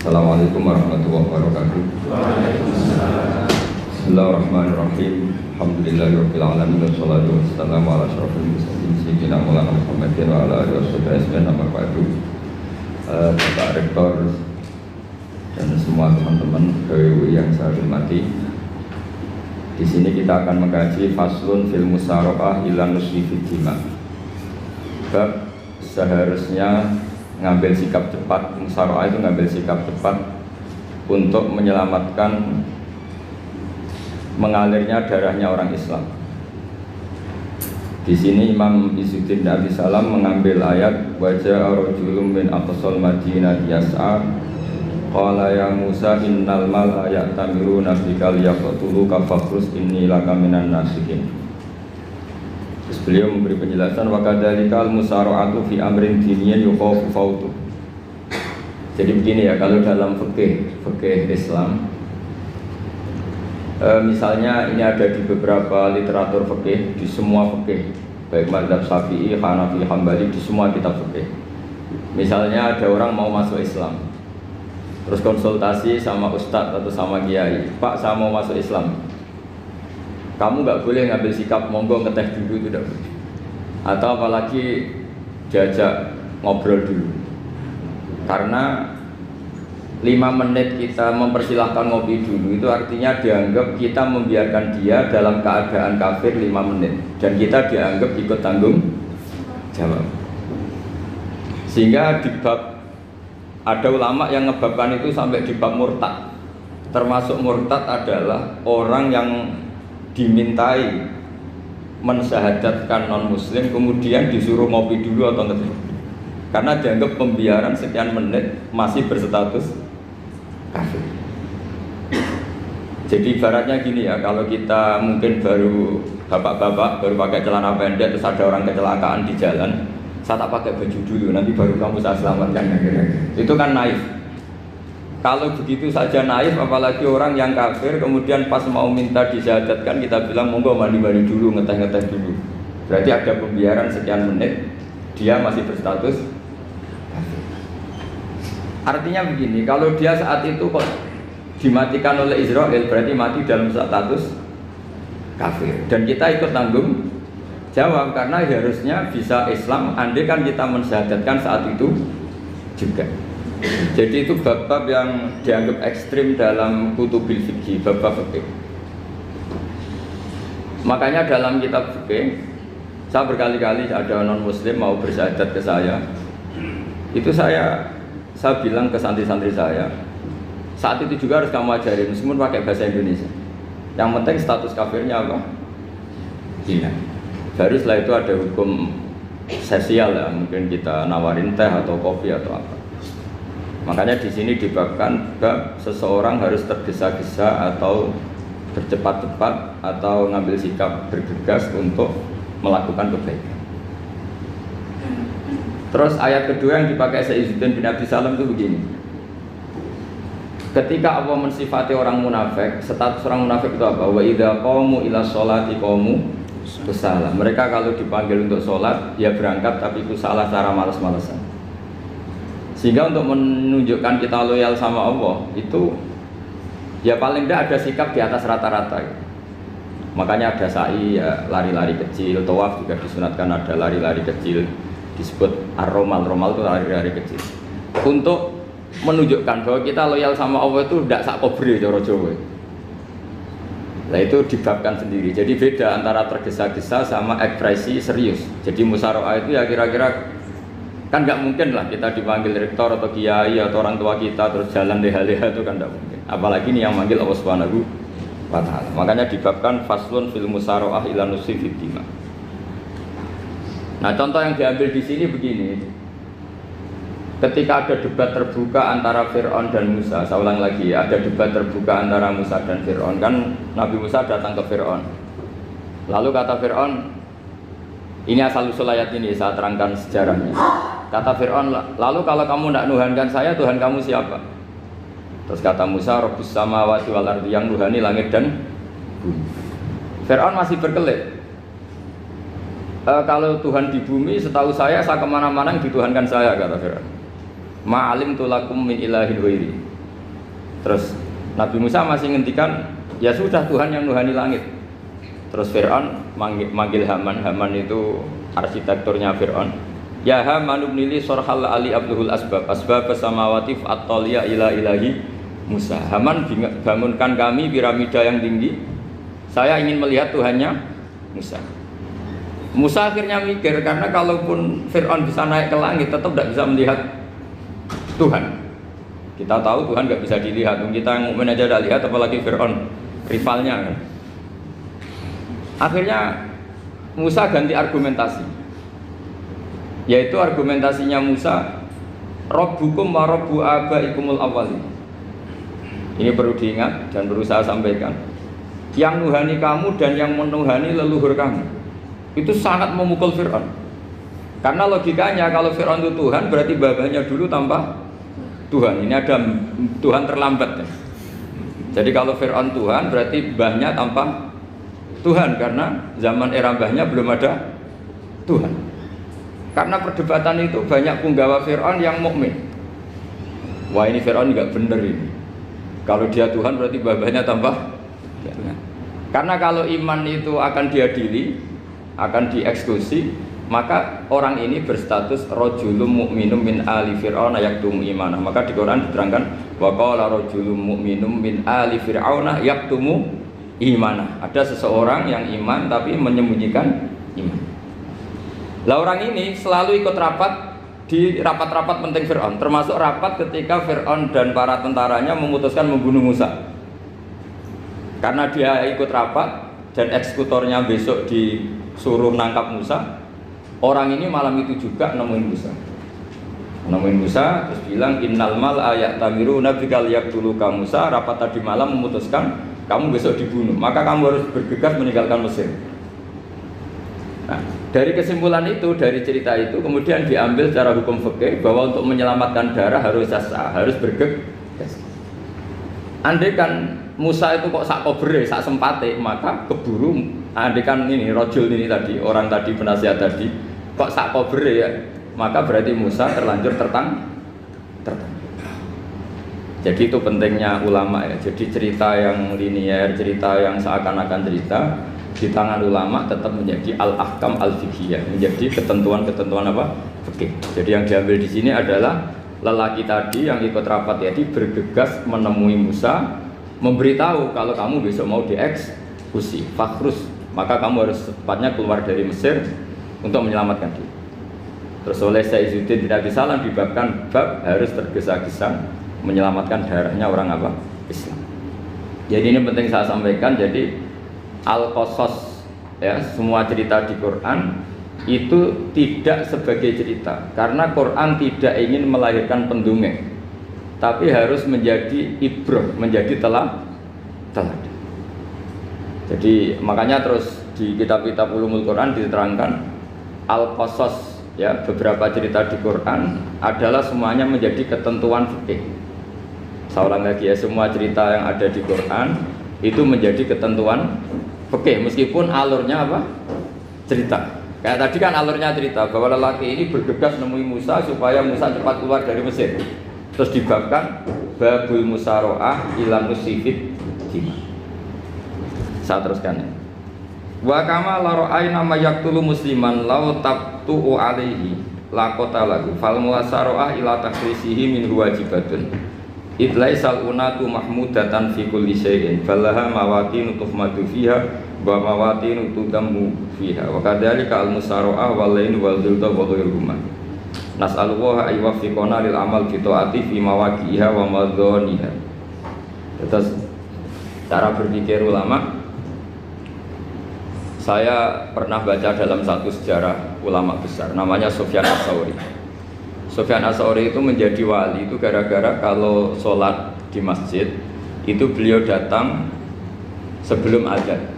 Assalamualaikum warahmatullahi wabarakatuh. Bismillahirrahmanirrahim. Alhamdulillahirabbil alamin wassalatu wassalamu ala asyrofil mursalin sayyidina Maulana Muhammadin wa ala alihi wasallam. Nama padu Bapak Rektor dan semua teman-teman PWI yang saya hormati. Di sini kita akan mengkaji faslun fil musaraqah ila nusfi fid dima. Bab seharusnya ngambil sikap cepat, musaraqah itu ngambil sikap cepat untuk menyelamatkan mengalirnya darahnya orang Islam. Di sini Imam Izzuddin Abi Salam mengambil ayat wajah rajulun min aqsal Madinah yas'a qala ya Musa innal mala ya'tamiruna bika liyaqtuluka fakhrus inni laka minan nasihin. Terus beliau memberi penjelasan wa kadzalikal musara'atu fi amrin diniyyin yukhafu fautu. Jadi begini ya, kalau dalam fikih Islam misalnya ini ada di beberapa literatur fikih, di semua fikih baik mazhab Syafi'i, Hanafi, Hambali, di semua kitab fikih. Misalnya ada orang mau masuk Islam, terus konsultasi sama ustadz atau sama kiai, Pak saya mau masuk Islam, kamu nggak boleh ngambil sikap monggo ngeteh dulu, itu tidak boleh. Atau apalagi diajak ngobrol dulu, karena 5 menit kita mempersilahkan ngopi dulu itu artinya dianggap kita membiarkan dia dalam keadaan kafir 5 menit dan kita dianggap ikut tanggung jawab. Sehingga di bab, ada ulama yang ngebabkan itu sampai di bab murtad. Termasuk murtad adalah orang yang dimintai mensyahadatkan non muslim kemudian disuruh ngopi dulu atau ngeteh, karena dianggap pembiaran sekian menit masih berstatus kafir. Jadi ibaratnya gini ya, kalau kita mungkin baru bapak-bapak baru pakai celana pendek terus ada orang kecelakaan di jalan, saya tak pakai baju dulu nanti baru kamu saya selamatkan, itu kan naif. Kalau begitu saja naif, apalagi orang yang kafir kemudian pas mau minta disyahadatkan kita bilang monggo mandi-mandi dulu, ngeteh-ngeteh dulu, berarti ada pembiaran sekian menit dia masih berstatus. Artinya begini, kalau dia saat itu kok dimatikan oleh Israel berarti mati dalam status kafir dan kita ikut tanggung jawab karena harusnya bisa Islam andai kan kita mensyahadatkan saat itu juga. Jadi itu bab-bab yang dianggap ekstrim dalam kutubil fikih, bab-bab fikih. Makanya dalam kitab fikih saya berkali-kali ada non muslim mau bersyahadat ke saya, itu saya bilang ke santri-santri saya, saat itu juga harus kamu ajarin meskipun pakai bahasa Indonesia. Yang penting status kafirnya apa? Zina. Baru setelah itu ada hukum sosial ya, mungkin kita nawarin teh atau kopi atau apa. Makanya di sini dibabkan bab seseorang harus tergesa-gesa atau bercepat-cepat atau ngambil sikap bergegas untuk melakukan kebaikan. Terus ayat kedua yang dipakai Izzuddin bin Abi Salam itu begini. Ketika Allah mensifati orang munafik, status orang munafik itu apa? Wa idza qamu ila sholati qamu kusala. Mereka kalau dipanggil untuk sholat, ya berangkat tapi kusala secara malas-malasan. Sehingga untuk menunjukkan kita loyal sama Allah itu ya paling tidak ada sikap di atas rata-rata. Makanya ada sa'i ya, lari-lari kecil, tawaf juga disunatkan ada lari-lari kecil, disebut ar-romal itu lari-lari kecil untuk menunjukkan bahwa kita loyal sama Allah itu tidak sak kobre cara Jawa. Nah itu dibabkan sendiri. Jadi beda antara tergesa-gesa sama ekspresi serius. Jadi musyawarah itu ya kira-kira kan nggak mungkin lah kita dipanggil rektor atau kiai atau orang tua kita terus jalan leha-leha, itu kan nggak mungkin. Apalagi ini yang manggil Allah Subhanahu wa ta'ala. Makanya dibabkan faslun fil musyawarah ila nusfi fid dima. Nah contoh yang diambil di sini begini. Ketika ada debat terbuka antara Fir'aun dan Musa, saya ulang lagi ya, ada debat terbuka antara Musa dan Fir'aun. Kan Nabi Musa datang ke Fir'aun. Lalu kata Fir'aun, ini asal-usul ayat ini saya terangkan sejarahnya. Kata Fir'aun, lalu kalau kamu tidak nuhankan saya, Tuhan kamu siapa? Terus kata Musa, Rabbus samawati wal ardi, yang nuhani langit dan bumi. Fir'aun masih berkelit. Kalau Tuhan di bumi, setahu saya kemana-mana yang dituhankan saya, kata Fir'aun. Ma'alim tulakum min ilahin wairi. Terus Nabi Musa masih ngendikan, ya sudah Tuhan yang nuhani langit. Terus Fir'aun manggil Haman. Haman itu arsitekturnya Fir'aun. Ya Haman ibnili sorhal ali abduhul asbab samawati fa'attaliya ila ilahi Musa. Haman, bangunkan kami piramida yang tinggi. Saya ingin melihat Tuhannya Musa. Musa akhirnya mikir, karena kalaupun Fir'aun bisa naik ke langit tetap tidak bisa melihat Tuhan. Kita tahu Tuhan nggak bisa dilihat. Kita yang mukmin aja udah lihat, apalagi Fir'aun, rivalnya kan. Akhirnya Musa ganti argumentasi, yaitu argumentasinya Musa, Rabbukum wa Rabbu abaikumul awwalin. Ini perlu diingat dan perlu saya sampaikan. Yang nuhani kamu dan yang menuhani leluhur kamu, itu sangat memukul Fir'aun. Karena logikanya kalau Fir'aun itu Tuhan, berarti babanya dulu tanpa Tuhan. Ini ada Tuhan terlambat ya. Jadi kalau Fir'aun Tuhan, berarti mbahnya tanpa Tuhan, karena zaman era mbahnya belum ada Tuhan. Karena perdebatan itu banyak punggawa Fir'aun yang mukmin. Wah, ini Fir'aun nggak bener ini. Kalau dia Tuhan berarti mbahnya tanpa Tuhan. Karena kalau iman itu akan diadili, akan dieksekusi, maka orang ini berstatus rajulun mukminum min ali fir'auna yaktumu imanah. Maka di Quran diterangkan wa qala rajulun mukminum min ali fir'auna yaktumu imanah. Ada seseorang yang iman tapi menyembunyikan iman. Lah orang ini selalu ikut rapat di rapat-rapat penting Fir'aun, termasuk rapat ketika Fir'aun dan para tentaranya memutuskan membunuh Musa. Karena dia ikut rapat dan eksekutornya besok disuruh nangkap Musa, orang ini malam itu juga nemuin Musa terus bilang innal mal ayat tamiru nabikal yaqtuluka Musa. Rapat tadi malam memutuskan kamu besok dibunuh, maka kamu harus bergegas meninggalkan Mesir. Nah, dari kesimpulan itu, dari cerita itu kemudian diambil secara hukum fikih bahwa untuk menyelamatkan darah harus jasa, harus bergegas. Andai kan Musa itu kok sak kobere, sak sempate, maka keburu. Andai kan ini rojul ini tadi, orang tadi penasihat tadi, kok sak kobere ya, maka berarti Musa terlanjur tertang. Jadi itu pentingnya ulama ya. Jadi cerita yang linier, cerita yang seakan-akan cerita di tangan ulama tetap menjadi al-ahkam al-fiqhiyah, menjadi ketentuan-ketentuan apa? Fikih. Jadi yang diambil di sini adalah lelaki tadi yang ikut rapat tadi bergegas menemui Musa, memberitahu kalau kamu besok mau dieksekusi, fakhrus, maka kamu harus secepatnya keluar dari Mesir untuk menyelamatkan diri. Terus oleh Syekh Izzuddin bin Abi Salam dibabkan bab harus tergesa-gesa menyelamatkan darahnya orang apa? Islam. Jadi ini penting saya sampaikan. Jadi al-qasas ya, semua cerita di Quran itu tidak sebagai cerita, karena Quran tidak ingin melahirkan pendongeng, tapi harus menjadi ibrah, menjadi teladan. Jadi makanya terus di kitab-kitab ulumul Quran diterangkan al-qasas ya, beberapa cerita di Quran adalah semuanya menjadi ketentuan fikih. Saya ulang lagi ya, semua cerita yang ada di Quran itu menjadi ketentuan fikih, meskipun alurnya apa? Cerita. Kayak tadi kan alurnya cerita bahwa lelaki ini bergegas nemui Musa supaya Musa cepat keluar dari Mesir. Terus dibabkan babul musaroah ilam nusifid dima. Saya teruskan ya. Wa kama la ra'ayna ma yaqtulu musliman law tabtu'u alaihi laqata lahu fal musaroah ila takhrisihi min wajibatun. Idlaisal unatu mahmudatan fi kulli syai'in falaha mawatinu tuhmadu fiha wa mawatinu tudammu fiha wa kadzalika al musara'ah wal lain wal dhilta wa ghairuhuma. Nas'alullaha ay yuwaffiqana lil amal fi taati fi mawaqi'iha wa madhaniha. Terus cara berpikir ulama, saya pernah baca dalam satu sejarah ulama besar namanya Sufyan Ats-Tsauri. Sufyan Ats-Tsauri itu menjadi wali itu gara-gara kalau sholat di masjid itu beliau datang sebelum adzan.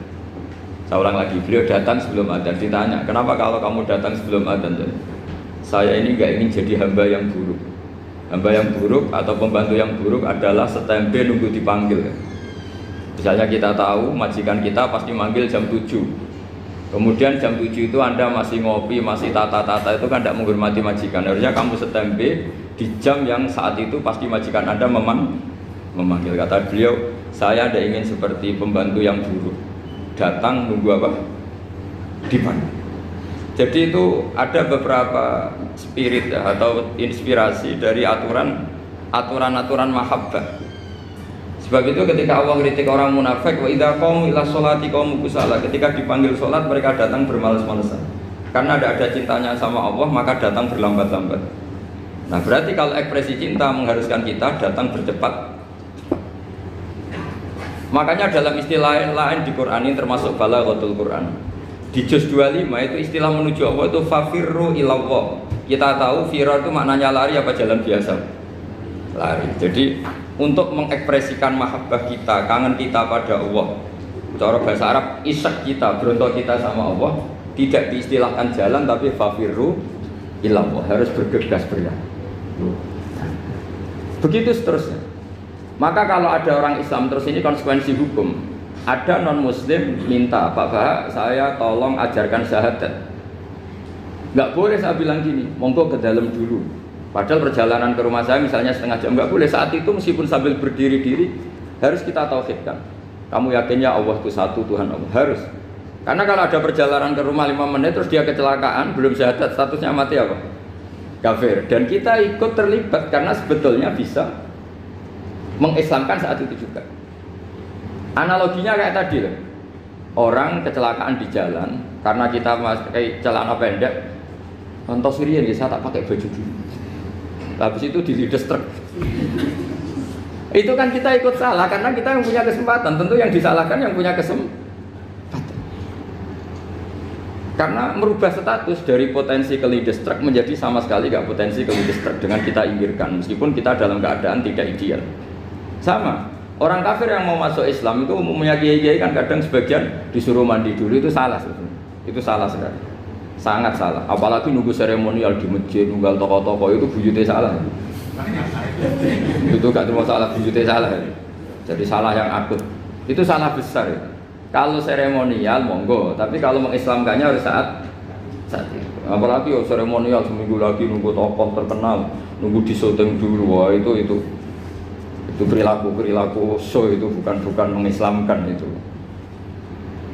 Saya ulang lagi, beliau datang sebelum adzan. Ditanya, kenapa kalau kamu datang sebelum adzan? Saya ini nggak ingin jadi hamba yang buruk. Hamba yang buruk atau pembantu yang buruk adalah setempe nunggu dipanggil. Misalnya kita tahu majikan kita pasti manggil jam 7. Kemudian jam 7 itu Anda masih ngopi, masih tata-tata, itu kan tidak menghormati majikan. Harusnya kamu setempe di jam yang saat itu pasti majikan Anda memanggil. Kata beliau, saya tidak ingin seperti pembantu yang buruk, datang nunggu apa? Dipanggil. Jadi itu ada beberapa spirit atau inspirasi dari aturan-aturan mahabbah. Sebab itu ketika Allah kritik orang munafik, wa idza qamu ila sholati qamu kusala, ketika dipanggil sholat mereka datang bermalas-malasan. Karena ada cintanya sama Allah maka datang berlambat-lambat. Nah berarti kalau ekspresi cinta mengharuskan kita datang bercepat. Makanya dalam istilah lain di Quran ini termasuk balaghatul Quran. Di juz 25 itu istilah menuju Allah itu fafirru ilallah. Kita tahu firar itu maknanya lari apa jalan biasa? Lari. Jadi untuk mengekspresikan mahabbah kita, kangen kita pada Allah, cara bahasa Arab isak kita, berontok kita sama Allah, tidak diistilahkan jalan tapi fafirru ilallah, harus bergegas berlari. Begitu seterusnya. Maka kalau ada orang Islam terus ini konsekuensi hukum. Ada non muslim minta, Pak Bah, saya tolong ajarkan syahadat. Nggak boleh saya bilang gini, monggo ke dalam dulu. Padahal perjalanan ke rumah saya misalnya setengah jam, nggak boleh. Saat itu meskipun sambil berdiri-diri harus kita tauhidkan. Kamu yakinnya Allah itu satu, Tuhan Allah, harus. Karena kalau ada perjalanan ke rumah 5 menit terus dia kecelakaan, belum syahadat, statusnya mati apa? Kafir. Dan kita ikut terlibat karena sebetulnya bisa mengislamkan saat itu juga. Analoginya kayak tadi loh. Orang kecelakaan di jalan karena kita pakai celana pendek, contoh surian ya, saya tak pakai baju dulu. Habis itu dilides truk. Itu kan kita ikut salah karena kita yang punya kesempatan. Tentu yang disalahkan yang punya kesempatan. Karena merubah status dari potensi kelides truk menjadi sama sekali gak potensi kelides truk dengan kita inggirkan meskipun kita dalam keadaan tidak ideal. Sama. Orang kafir yang mau masuk Islam itu umumnya kiai-kiai kan kadang sebagian disuruh mandi dulu, itu salah sebetulnya. Itu salah sekali. Sangat salah. Apalagi nunggu seremonial di masjid, nunggal toko-toko itu bujutnya salah. Itu gak cuma salah, bujutnya salah. Jadi salah yang akut. Itu salah besar. Ya. Kalau seremonial monggo, tapi kalau mengislamkannya harus saat itu. Apalagi seremonial seminggu lagi nunggu tokoh terkenal, nunggu disyuting dulu, wah itu perilaku show, itu bukan mengislamkan itu.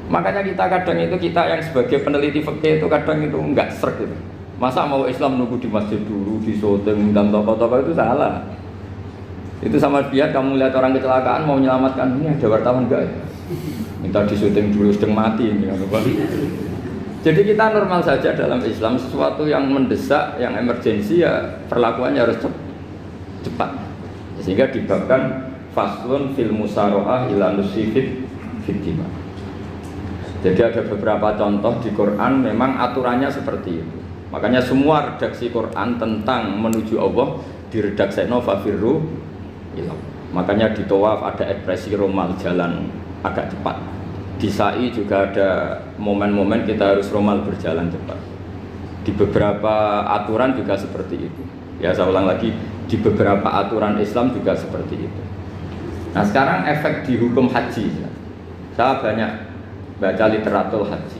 Makanya kita yang sebagai peneliti fikih itu kadang itu enggak srek gitu. Masa mau Islam nunggu di masjid dulu, di syuting dan tokoh-tokoh itu salah. Itu sama dia kamu lihat orang kecelakaan mau menyelamatkan, ini ada wartawan enggak ya? Minta di syuting dulu sedang mati ini. Jadi kita normal saja dalam Islam, sesuatu yang mendesak, yang emergensi ya perlakuannya harus cepat. Sehingga dibabkan faslun fil musaroah ila nusifid fiddima. Jadi ada beberapa contoh di Quran memang aturannya seperti itu. Makanya semua redaksi Quran tentang menuju Allah diredakseno fafirru ilallah. Makanya di tawaf ada ekspresi romal, jalan agak cepat. Di sa'i juga ada momen-momen kita harus romal, berjalan cepat. Di beberapa aturan juga seperti itu. Ya saya ulang lagi, di beberapa aturan Islam juga seperti itu. Nah sekarang efek di hukum haji. Saya banyak baca literatur haji.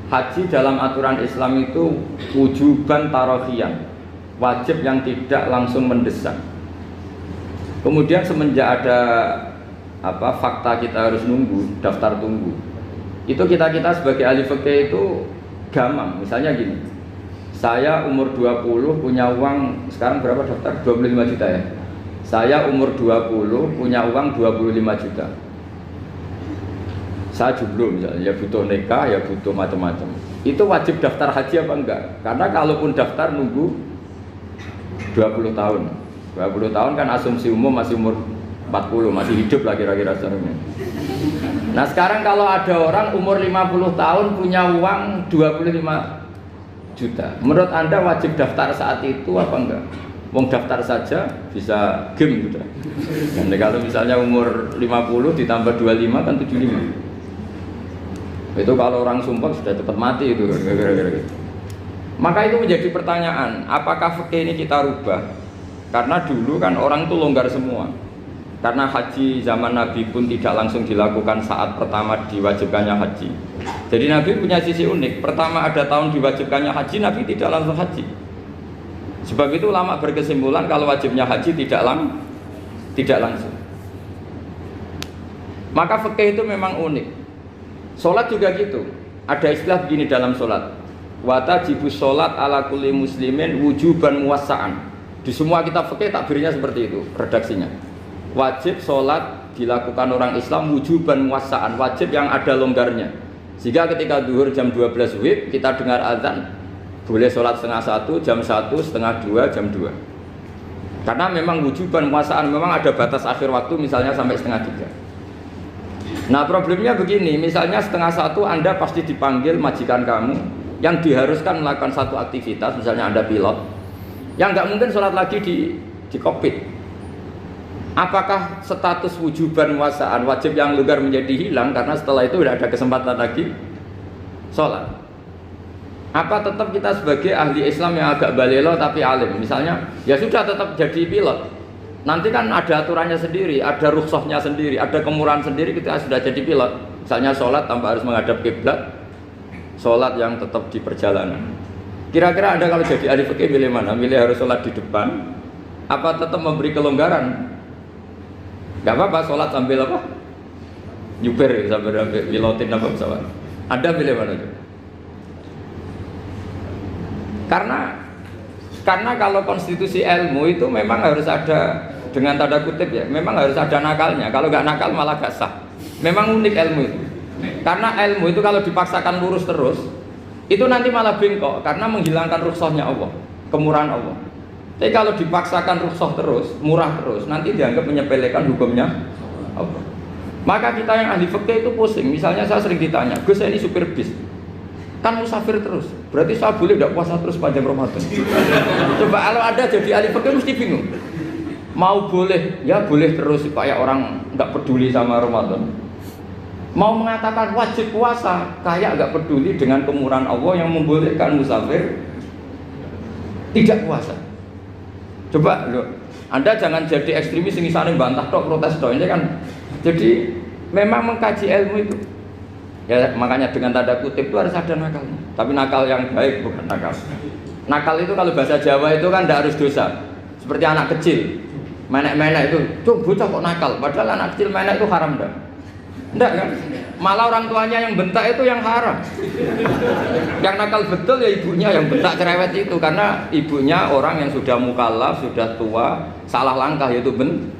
Haji dalam aturan Islam itu wujuban tarohian, wajib yang tidak langsung mendesak. Kemudian semenjak ada fakta kita harus nunggu, daftar tunggu, itu kita sebagai ahli fikih itu gampang. Misalnya gini, saya umur 20 punya uang, sekarang berapa daftar? 25 juta ya. Saya umur 20 punya uang 25 juta. Saya jomblo misalnya, ya butuh nikah, ya butuh macam-macam. Itu wajib daftar haji apa enggak? Karena kalaupun daftar nunggu 20 tahun. 20 tahun kan asumsi umum masih umur 40, masih hidup lah kira-kira seharusnya. Nah sekarang kalau ada orang umur 50 tahun punya uang 25 juta, menurut Anda wajib daftar saat itu apa enggak? Wong daftar saja bisa game gitu. Dan kalau misalnya umur 50 ditambah 25 kan 75. Itu kalau orang sumpah sudah cepat mati itu gara-gara gitu. Maka itu menjadi pertanyaan, apakah fikih ini kita rubah? Karena dulu kan orang itu longgar semua. Karena haji zaman Nabi pun tidak langsung dilakukan saat pertama diwajibkannya haji. Jadi Nabi punya sisi unik. Pertama ada tahun diwajibkannya haji, Nabi tidak langsung haji. Sebab itu ulama berkesimpulan kalau wajibnya haji tidak langsung. Maka fikih itu memang unik. Sholat juga gitu. Ada istilah begini dalam sholat. Wa tajibus sholat ala kulli muslimin wujuban muwassa'an. Di semua kitab fikih takbirnya seperti itu redaksinya. Wajib sholat dilakukan orang Islam wujuban muwassa'an, wajib yang ada longgarnya. Sehingga ketika zuhur jam 12 WIB kita dengar azan, boleh sholat setengah 1, jam 1, setengah 2, jam 2. Karena memang wujuban muwassa'an, memang ada batas akhir waktu misalnya sampai setengah 3. Nah problemnya begini, misalnya setengah 1 Anda pasti dipanggil majikan kamu yang diharuskan melakukan satu aktivitas, misalnya Anda pilot, yang nggak mungkin sholat lagi di kokpit. Apakah status wujuban muwassa'an, wajib yang longgar menjadi hilang karena setelah itu tidak ada kesempatan lagi sholat? Apa tetap kita sebagai ahli Islam yang agak balelo tapi alim, misalnya ya sudah tetap jadi pilot? Nanti kan ada aturannya sendiri, ada rukhsahnya sendiri, ada kemurahan sendiri kita sudah jadi pilot. Misalnya sholat tanpa harus menghadap kiblat, sholat yang tetap di perjalanan. Kira-kira Anda kalau jadi ahli fikih milih mana? Milih harus sholat di depan, apa tetap memberi kelonggaran? Gak apa-apa sholat sambil apa? Nyuper sambil pilotin apa pesawat. Anda milih mana? Karena kalau konstitusi ilmu itu memang harus ada, dengan tanda kutip ya, memang harus ada nakalnya. Kalau nggak nakal malah gak sah. Memang unik ilmu itu. Karena ilmu itu kalau dipaksakan lurus terus, itu nanti malah bengkok karena menghilangkan rukhsahnya Allah, kemurahan Allah. Tapi kalau dipaksakan rukhsah terus, murah terus, nanti dianggap menyepelekan hukumnya Allah. Maka kita yang ahli fikih itu pusing. Misalnya saya sering ditanya, Gus ini supir bis, kan musafir terus, berarti saya boleh tidak puasa terus panjang Ramadan? Coba kalau ada jadi ahli fikih mesti bingung. Mau boleh, ya boleh terus kayak orang nggak peduli sama Ramadan. Mau mengatakan wajib puasa, kayak nggak peduli dengan kemurahan Allah yang membolehkan musafir tidak puasa. Coba loh, Anda jangan jadi ekstremis yang misalnya bantah tok, protes tok, ini kan. Jadi memang mengkaji ilmu itu. Ya makanya dengan tanda kutip itu harus ada nakalnya. Tapi nakal yang baik, bukan nakal. Nakal itu kalau bahasa Jawa itu kan tidak harus dosa. Seperti anak kecil, menek-menek itu, tuh bocah kok nakal. Padahal anak kecil menek itu haram enggak? Enggak kan? Malah orang tuanya yang bentak itu yang haram. Yang nakal betul ya ibunya yang bentak cerewet itu, karena ibunya orang yang sudah mukallaf, sudah tua, salah langkah yaitu bentak.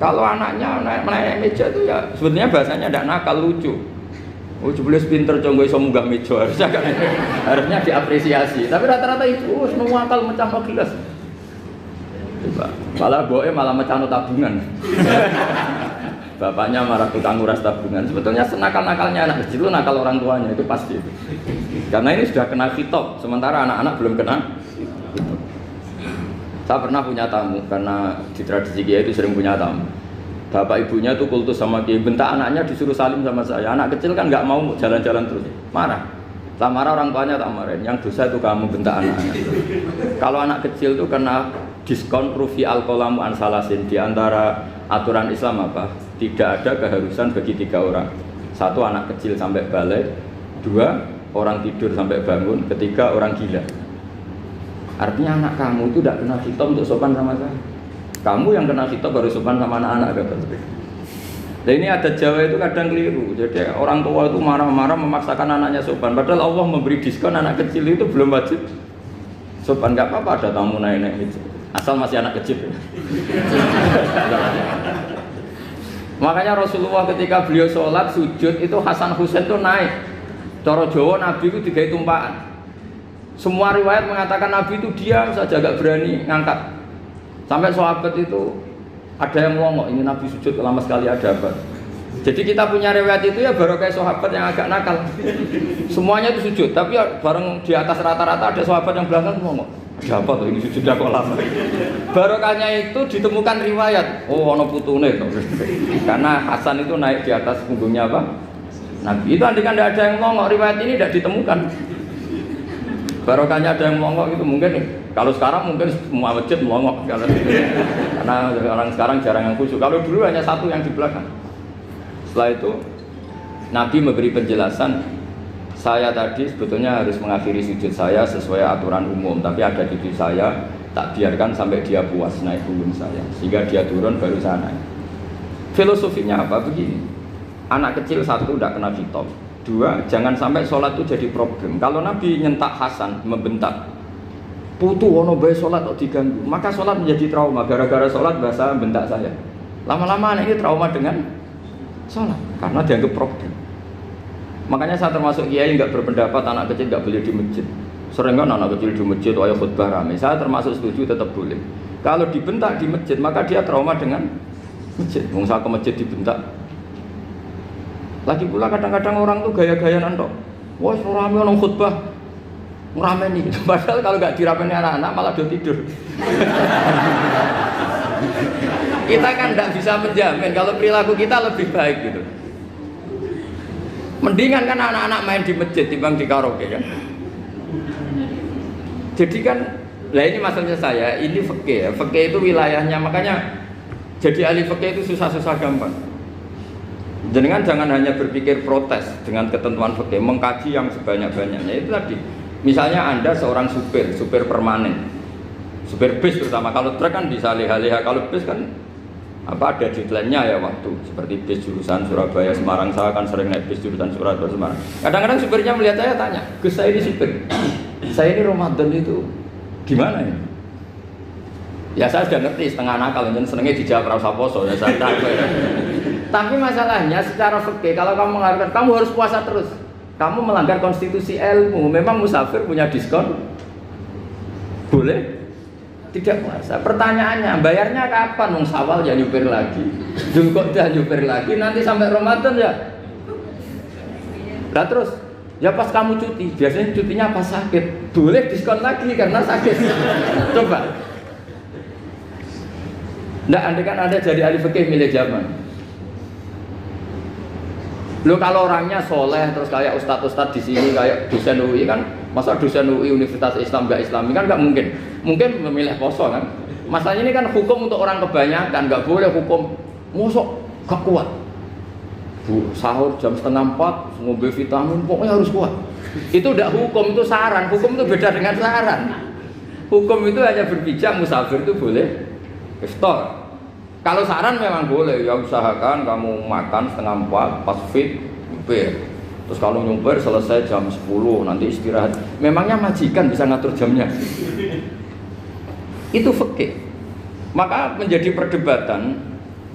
Kalau anaknya naik meja itu ya sebetulnya bahasanya tidak nakal, lucu. Oh jebule pinter conggo iso munggah meja, harusnya diapresiasi. Tapi rata-rata itu semua akal mecah gelas. Coba, malah boe malah mecah tabungan. Bapaknya marah tukang nguras tabungan. Sebetulnya senakal-nakalnya anak kecil itu nakal orang tuanya, itu pasti itu. Karena ini sudah kena khitab, sementara anak-anak belum kena khitab. Saya pernah punya tamu, karena di tradisi Kiai itu sering punya tamu. Bapak ibunya tuh kultus sama Kiai, bentak anaknya disuruh salim sama saya. Anak kecil kan nggak mau jalan-jalan terus, marah. Tak marah orang tuanya tak marahin. Yang dosa itu kamu bentak anak-anak. Kalau anak kecil tuh kena diskon rufi al-qalamu an salasin. Di antara aturan Islam apa? Tidak ada keharusan bagi 3 orang. 1 anak kecil sampai balik, 2 orang tidur sampai bangun, 3 orang gila. Artinya anak kamu itu tidak kena khitab untuk sopan sama saya. Kamu yang kena khitab baru sopan sama anak-anak kata. Dan ini ada Jawa itu kadang keliru. Jadi orang tua itu marah-marah memaksakan anaknya sopan. Padahal Allah memberi diskon anak kecil itu belum wajib sopan. Gak apa-apa ada tamu naik-naik itu. Asal masih anak kecil. Makanya Rasulullah ketika beliau sholat sujud itu Hasan Husain itu naik. Cara Jawa Nabi itu digawe tumpakan. Semua riwayat mengatakan Nabi itu diam saja, gak berani ngangkat. Sampai sahabat itu ada yang ngomong, ini Nabi sujud lama sekali ada apa? Jadi kita punya riwayat itu ya baru kayak sahabat yang agak nakal. Semuanya itu sujud, tapi ya bareng di atas rata-rata ada sahabat yang belakang ngomong, ada apa tuh ini sujudnya kok lama? Barokahnya itu ditemukan riwayat, oh ono putune tuh. Karena Hasan itu naik di atas punggungnya apa? Nabi itu andai kan tidak ada yang ngomong, riwayat ini tidak ditemukan. Barokahnya ada yang melongok itu mungkin kalau sekarang mungkin semua masjid melongok karena orang sekarang jarang yang khusyuk. Kalau dulu hanya 1 yang di belakang. Setelah itu Nabi memberi penjelasan, saya tadi sebetulnya harus mengakhiri sujud saya sesuai aturan umum, tapi ada cucu saya tak biarkan sampai dia puas naik punggung saya, sehingga dia turun baru saya naik. Filosofinya apa? Begini, anak kecil satu tidak kena khitab. Dua, jangan sampai sholat itu jadi problem. Kalau Nabi nyentak Hasan, membentak, putu ono bae sholat kok diganggu, maka sholat menjadi trauma. Gara-gara sholat bahasa bentak saya. Lama-lama anak ini trauma dengan sholat karena dianggap problem. Makanya saya termasuk kiai nggak berpendapat anak kecil nggak boleh di masjid. Sering kan anak kecil di masjid, ayo khutbah rame. Saya termasuk setuju tetap boleh. Kalau dibentak di masjid, maka dia trauma dengan masjid. Wong saya ke masjid dibentak. Lagi pula kadang-kadang orang tuh gaya-gayaan tok. Wah, rame orang khutbah. Ngerameni. Padahal kalau nggak dirapeni anak-anak malah udah tidur. Kita kan nggak bisa menjamin kalau perilaku kita lebih baik gitu. Mendingan kan anak-anak main di masjid timbang di karaoke kan. Jadi kan, lah ini masalahnya saya, ini fikih ya. Fikih itu wilayahnya, makanya jadi ahli fikih itu susah-susah gampang. Jenengan jangan hanya berpikir protes dengan ketentuan fikih, mengkaji yang sebanyak-banyaknya. Itu tadi, misalnya Anda seorang supir permanen, supir bis terutama. Kalau truk kan bisa leha-leha, kalau bis kan ada deadline-nya ya waktu. Seperti bis jurusan Surabaya Semarang, saya kan sering naik bis jurusan Surabaya Semarang. Kadang-kadang supirnya melihat saya tanya, Gus saya ini supir, saya ini Ramadan itu gimana ya? Ya saya sudah ngerti setengah nakal, dan senengnya dijawab rasa poso ya saya tahu ya. Tapi masalahnya secara fikih kalau kamu mengharapkan kamu harus puasa terus, kamu melanggar konstitusi ilmu. Memang musafir punya diskon? Boleh? Tidak puasa. Pertanyaannya, bayarnya kapan? Nung Syawal ya nyupir lagi, Dzulqa'dah nyupir lagi, nanti sampai Ramadan ya. Nah terus, ya pas kamu cuti, biasanya cutinya pas sakit, boleh diskon lagi karena sakit. Coba. Nggak, andai kan Anda jadi ahli fikih milih zaman. Lo kalau orangnya soleh terus kayak ustadz-ustadz di sini kayak dosen UI kan, masa dosen UI Universitas Islam nggak Islami kan nggak mungkin. Mungkin memilih poso kan. Masalahnya ini kan hukum untuk orang kebanyakan, nggak boleh hukum mosok gak kuat. Sahur jam 3:30 ngombe vitamin pokoknya harus kuat. Itu udah hukum, itu saran. Hukum itu beda dengan saran. Hukum itu hanya berpijak musafir itu boleh iftar. Kalau saran memang boleh, ya usahakan kamu makan 3:30 pas fit nyupir. Terus kalau nyupir selesai jam 10 nanti istirahat. Memangnya majikan bisa ngatur jamnya? Itu fikih. Maka menjadi perdebatan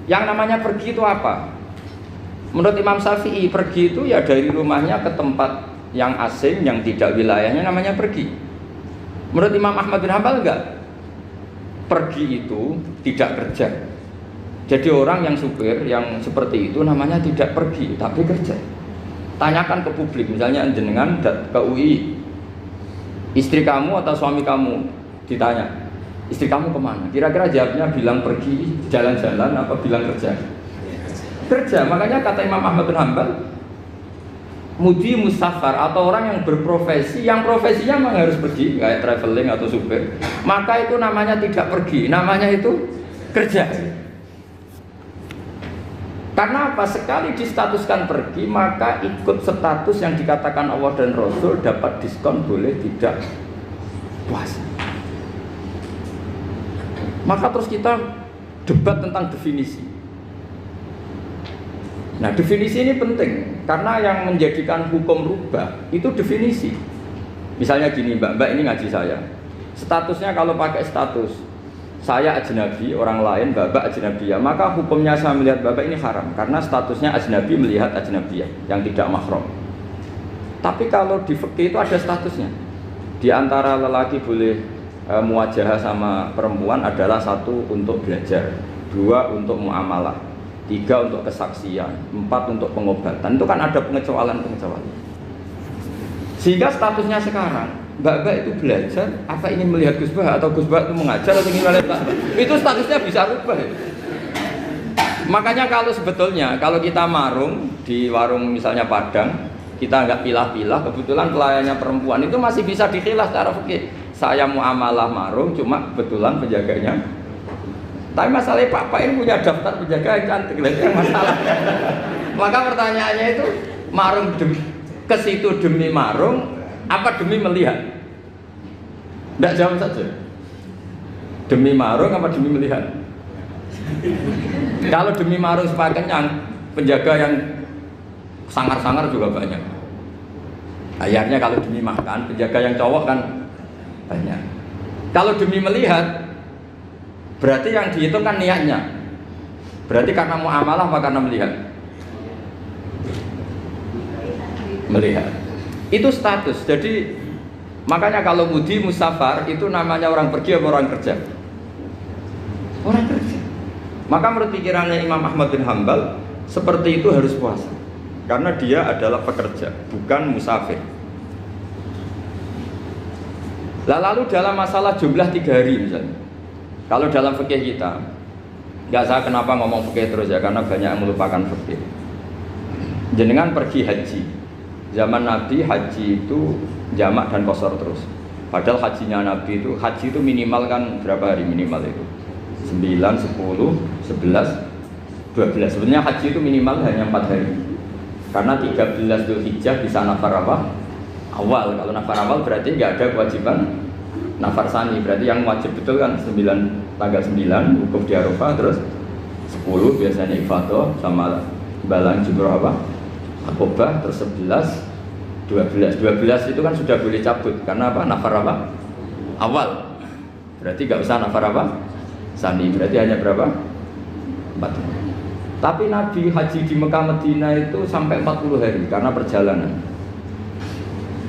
yang namanya pergi itu apa? Menurut Imam Syafi'i pergi itu ya dari rumahnya ke tempat yang asing yang tidak wilayahnya namanya pergi. Menurut Imam Ahmad bin Hanbal enggak. Pergi itu tidak kerja. Jadi orang yang supir yang seperti itu namanya tidak pergi tapi kerja. Tanyakan ke publik, misalnya jenengan ke UI, istri kamu atau suami kamu ditanya, istri kamu kemana? Kira-kira jawabnya bilang pergi jalan-jalan apa bilang kerja? Kerja. Makanya kata Imam Ahmad bin Hanbal, mudi musafar atau orang yang berprofesi, yang profesinya memang harus pergi, kayak traveling atau supir, maka itu namanya tidak pergi, namanya itu kerja. Karena apa? Sekali distatuskan pergi, maka ikut status yang dikatakan Allah dan Rasul, dapat diskon boleh tidak puasa. Maka terus kita debat tentang definisi. Nah definisi ini penting, karena yang menjadikan hukum rubah itu definisi. Misalnya gini, mbak ini ngaji saya, statusnya kalau pakai status saya ajnabi, orang lain babak ajnabiyah, maka hukumnya saya melihat babak ini haram karena statusnya ajnabi melihat ajnabiyah yang tidak mahram. Tapi kalau di fikih itu ada statusnya. Di antara lelaki boleh muwajahah sama perempuan adalah satu untuk belajar, dua untuk muamalah, tiga untuk kesaksian, empat untuk pengobatan. Itu kan ada pengecualian. Sehingga statusnya sekarang Mbak itu belajar, apa ingin melihat Gus Bah atau Gus Bah itu mengajar atau ingin melihat Mbak? Itu statusnya bisa rubah. Makanya kalau sebetulnya kalau kita marung di warung misalnya Padang, kita nggak pilah-pilah, kebetulan pelayannya perempuan itu masih bisa dikhilah secara fikih. Saya muamalah marung, cuma kebetulan penjaganya. Tapi masalahnya Pak ini punya daftar penjaga yang cantik, itu yang masalah. Maka pertanyaannya itu marung ke situ demi marung, apa demi melihat? Tidak jawab saja. Demi marung apa demi melihat? Kalau demi marung supaya kenyang, penjaga yang sangar-sangar juga banyak. Akhirnya kalau demi makan, penjaga yang cowok kan banyak. Kalau demi melihat, berarti yang dihitung kan niatnya. Berarti karena muamalah apa karena melihat? Melihat. Itu status. Jadi makanya kalau mudi musafar itu namanya orang pergi atau orang kerja? Orang kerja. Maka menurut pikirannya Imam Ahmad bin Hambal, seperti itu harus puasa. Karena dia adalah pekerja, bukan musafir. Lalu dalam masalah jumlah 3 hari misalnya, kalau dalam fikih kita, nggak saya kenapa ngomong fikih terus ya, karena banyak yang melupakan fikih. Jenengan pergi haji, zaman Nabi haji itu jamak dan qashar terus. Padahal hajinya Nabi itu, haji itu minimal kan berapa hari minimal itu? 9, 10, 11, 12. Sebenarnya haji itu minimal hanya 4 hari. Karena 13 Dzulhijjah bisa nafar apa? Awal. Kalau nafar awal berarti nggak ada kewajiban nafar sani. Berarti yang wajib betul kan tanggal 9 wukuf di Arafah, terus 10 biasanya ifadah sama balang jumroh apa? Aqobah, terus 11, 12 itu kan sudah boleh cabut karena apa? Nafar apa? Awal. Berarti nggak usah nafar apa? Sani. Berarti hanya berapa? 4. Tapi Nabi haji di Mekah Medina itu sampai 40 hari karena perjalanan.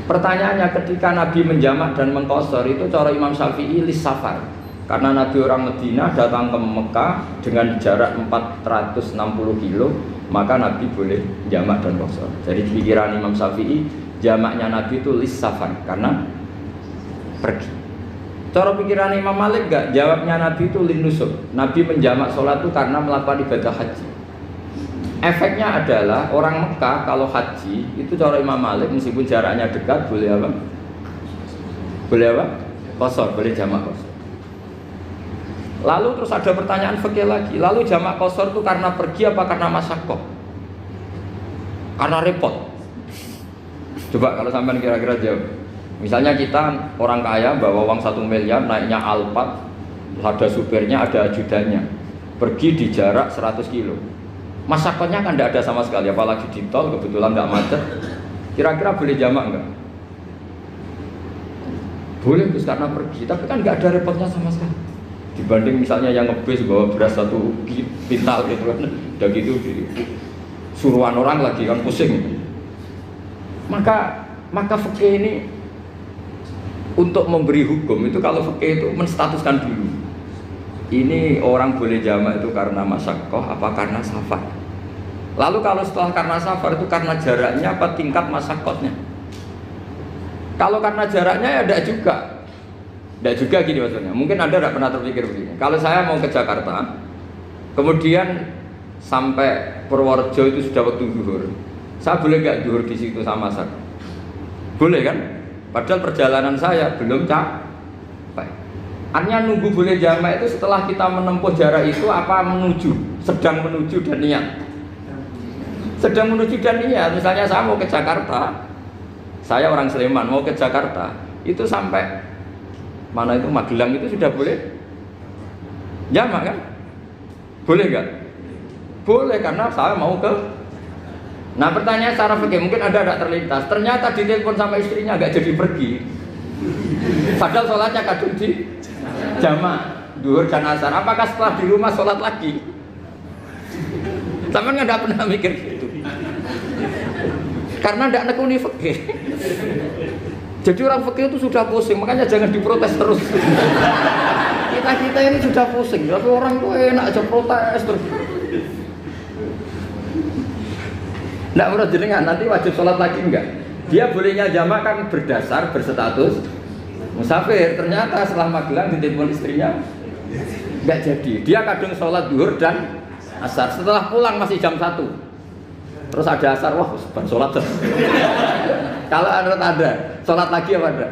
Pertanyaannya, ketika Nabi menjamak dan mengqashar itu cara Imam Syafi'i lis safar. Karena Nabi orang Medina datang ke Mekah dengan jarak 460 kilo, maka Nabi boleh jamak dan qashar. Jadi pikiran Imam Syafi'i, jamaknya Nabi itu lis safar karena pergi. Cara pikiran Imam Malik enggak, jawabnya Nabi itu lin nusuk. Nabi menjamak sholat itu karena melakukan ibadah haji. Efeknya adalah orang Mekah kalau haji itu cara Imam Malik meskipun jaraknya dekat boleh apa? Boleh apa? Qashar, boleh jamak qashar. Lalu terus ada pertanyaan fikih lagi. Lalu jamak qashar itu karena pergi apa karena masyaqqah? Karena repot. Coba kalau sampean kira-kira jawab. Misalnya kita orang kaya bawa uang 1 miliar naiknya Alphard, ada supirnya, ada ajudannya, pergi di jarak 100 kilo. Masyaqqahnya kan tidak ada sama sekali, apalagi di tol kebetulan nggak macet. Kira-kira boleh jamak nggak? Boleh Gus karena pergi, tapi kan nggak ada repotnya sama sekali. Dibanding misalnya yang ngebis bawa beras 1 pintal gitu kan, udah gitu suruhan orang lagi kan pusing. Maka fikih ini untuk memberi hukum itu, kalau fikih itu menstatuskan dulu. Ini orang boleh jamak itu karena masyaqqah apa karena safar. Lalu kalau setelah karena safar itu karena jaraknya apa tingkat masyaqqahnya. Kalau karena jaraknya ya tidak juga. Tidak juga gini maksudnya. Mungkin Anda tidak pernah terpikir begini. Kalau saya mau ke Jakarta, kemudian sampai Purworejo itu sudah waktu zuhur. Saya boleh nggak zuhur di situ sama masak? Boleh kan? Padahal perjalanan saya belum capek. Artinya nunggu boleh jamak itu setelah kita menempuh jarak itu apa menuju, sedang menuju dan niat. Sedang menuju dan niat. Misalnya saya mau ke Jakarta, saya orang Sleman mau ke Jakarta, itu sampai mana itu Magelang itu sudah boleh jamak kan? Boleh nggak? Boleh karena saya mau ke. Nah pertanyaan secara fikih mungkin Anda tidak terlintas. Ternyata ditelepon sama istrinya nggak jadi pergi. Padahal sholatnya kadung di jamak duhur dan asar. Apakah setelah di rumah sholat lagi? Sama nggak pernah mikir gitu. Karena tidak nekuni fikih. Jadi orang fikih itu sudah pusing, makanya jangan diprotes terus. Kita ini sudah pusing, tapi orang itu enak aja protes terus. Tidak menurut jenengan nanti wajib sholat lagi enggak? Dia bolehnya jamak kan berdasar berstatus musafir. Ternyata setelah Magelang ditelepon istrinya enggak jadi. Dia kadung sholat duhur dan asar. Setelah pulang masih jam 1. Terus ada asar, wah sholat terus. Kalau menurut Anda sholat lagi apa enggak?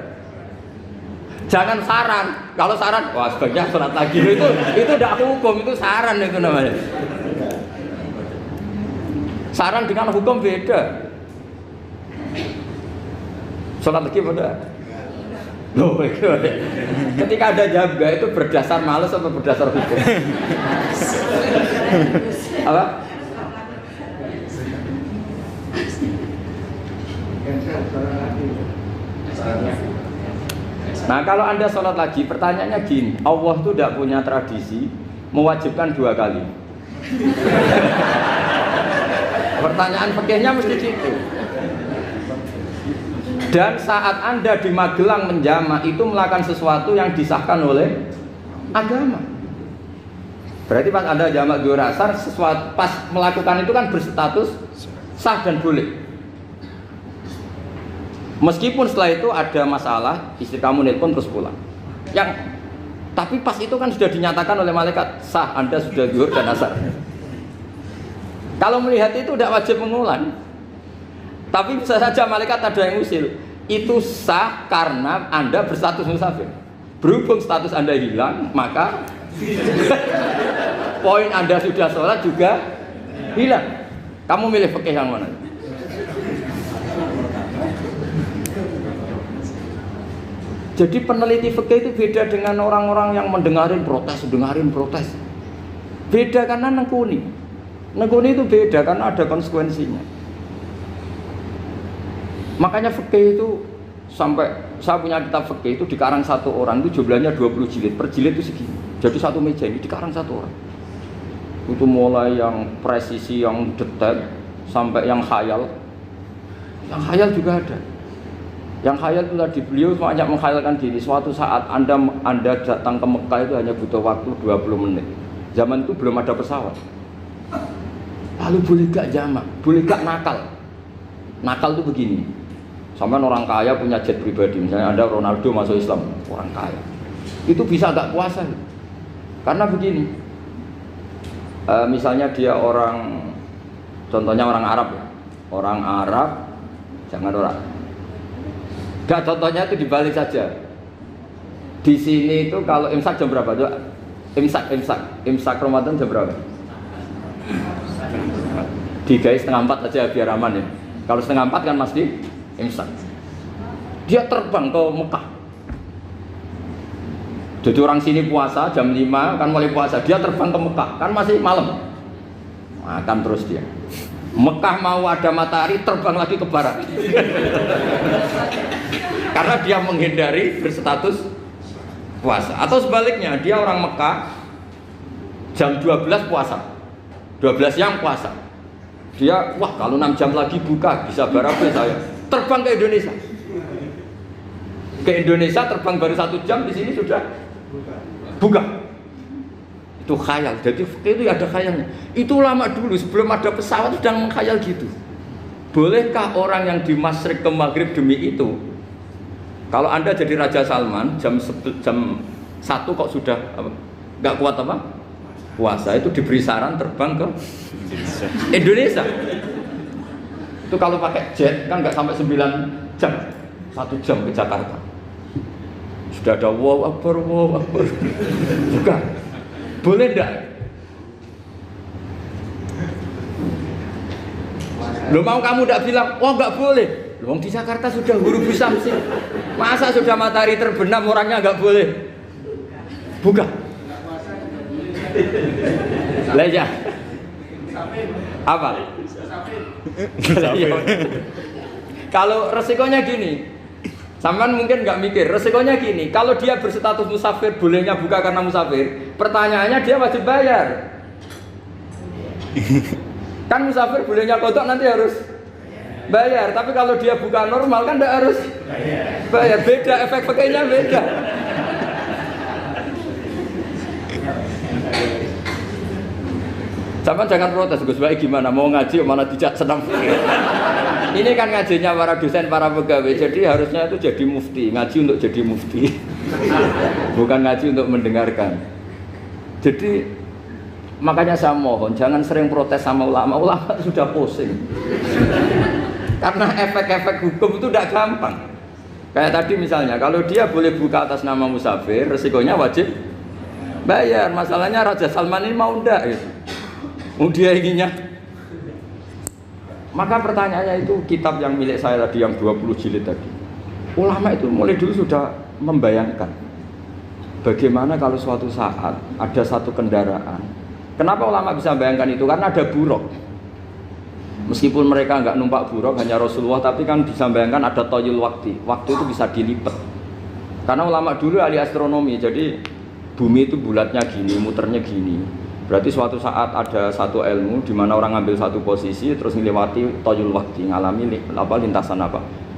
Jangan saran. Kalau saran, wah sebaiknya sholat lagi. Itu tidak hukum, itu saran itu namanya. Saran dengan hukum beda. Sholat lagi pada. Loh, ketika ada jaga itu berdasar malas atau berdasar hukum? Apa? Nah kalau Anda sholat lagi, pertanyaannya gini, Allah tuh tidak punya tradisi mewajibkan 2 kali. Pertanyaan fikihnya mesti gitu. Dan saat Anda di Magelang menjamak itu melakukan sesuatu yang disahkan oleh agama. Berarti pas Anda jamak 2 asar, sesuatu pas melakukan itu kan berstatus sah dan boleh. Meskipun setelah itu ada masalah, istri kamu nelpon terus pulang. Tapi pas itu kan sudah dinyatakan oleh malaikat sah, Anda sudah zuhur dan asar. Kalau melihat itu tidak wajib mengulang. Tapi bisa saja malaikat ada yang usil. Itu sah karena Anda berstatus musafir. Berhubung status Anda hilang, maka poin Anda sudah sholat juga hilang. Kamu milih fikih yang mana? Jadi peneliti fikih itu beda dengan orang-orang yang dengarin protes. Beda karena nekuni. Nekuni itu beda karena ada konsekuensinya. Makanya fikih itu sampai saya punya kitab fikih itu dikarang 1 orang itu jumlahnya 20 jilid. Per jilid itu segini. Jadi 1 meja ini dikarang 1 orang. Itu mulai yang presisi, yang detail sampai yang khayal. Yang khayal juga ada. Yang khayal itu tadi beliau banyak menghayalkan diri. Suatu saat Anda datang ke Mekah itu hanya butuh waktu 20 menit. Zaman itu belum ada pesawat. Lalu boleh gak jamak? Boleh gak nakal? Nakal itu begini. Sampai orang kaya punya jet pribadi. Misalnya Anda Ronaldo masuk Islam, orang kaya. Itu bisa gak puasa? Karena begini. Misalnya dia orang, contohnya orang Arab ya. Orang Arab, jangan orang. Gak, contohnya itu dibalik saja. Di sini itu kalau imsak jam berapa? Imsak Ramadan jam berapa? 3:30 aja biar aman ya. Kalau 3:30 kan pasti imsak. Dia terbang ke Mekah. Jadi orang sini puasa jam 5 kan mulai puasa. Dia terbang ke Mekah kan masih malam. Makan terus dia. Mekah mau ada matahari terbang lagi ke barat. Karena dia menghindari berstatus puasa. Atau sebaliknya, dia orang Mekah jam 12 puasa, 12 siang puasa. Dia, wah kalau 6 jam lagi buka, bisa barabe saya. Terbang ke Indonesia. Ke Indonesia terbang baru 1 jam, di sini sudah buka. Itu khayal. Jadi itu ada khayalnya. Itu lama dulu sebelum ada pesawat sudah mengkhayal gitu. Bolehkah orang yang di Masyriq ke Maghrib demi itu? Kalau Anda jadi Raja Salman jam 1 kok sudah nggak kuat apa? Puasa, itu diberi saran terbang ke Indonesia. Itu kalau pakai jet kan nggak sampai 9 jam, 1 jam ke Jakarta. Sudah ada wow akbar. Bukan. Boleh enggak? Lo mau kamu enggak bilang, oh enggak boleh. Loh di Jakarta sudah huruf samsi. Masa sudah matahari terbenam orangnya enggak boleh? Bukan. Leja. Apa? Kalau resikonya gini, sampean mungkin nggak mikir, resikonya gini, kalau dia berstatus musafir, bolehnya buka karena musafir, pertanyaannya dia wajib bayar. Kan musafir bolehnya kodok nanti harus bayar, tapi kalau dia buka normal kan nggak harus bayar. Beda, efek pakainya beda. Sampean jangan protes, Gus Baik gimana, mau ngaji mana tidak senang. Ini kan ngajinya para dosen, para pegawai, jadi harusnya itu jadi mufti, ngaji untuk jadi mufti, bukan ngaji untuk mendengarkan. Jadi makanya saya mohon jangan sering protes sama ulama sudah pusing. Karena efek-efek hukum itu tidak gampang. Kayak tadi misalnya, kalau dia boleh buka atas nama musafir, resikonya wajib bayar. Masalahnya Raja Salman ini mau enggak gitu. Dia inginnya. Maka pertanyaannya itu kitab yang milik saya tadi yang 20 jilid tadi. Ulama itu mulai dulu sudah membayangkan bagaimana kalau suatu saat ada satu kendaraan. Kenapa ulama bisa membayangkan itu? Karena ada buruk. Meskipun mereka nggak numpak buruk hanya Rasulullah, tapi kan bisa bayangkan ada toyul waktu itu bisa dilipat. Karena ulama dulu ahli astronomi, jadi bumi itu bulatnya gini, muternya gini. Berarti suatu saat ada satu ilmu di mana orang ngambil satu posisi terus melewati toyul waktu, ngalami lintasan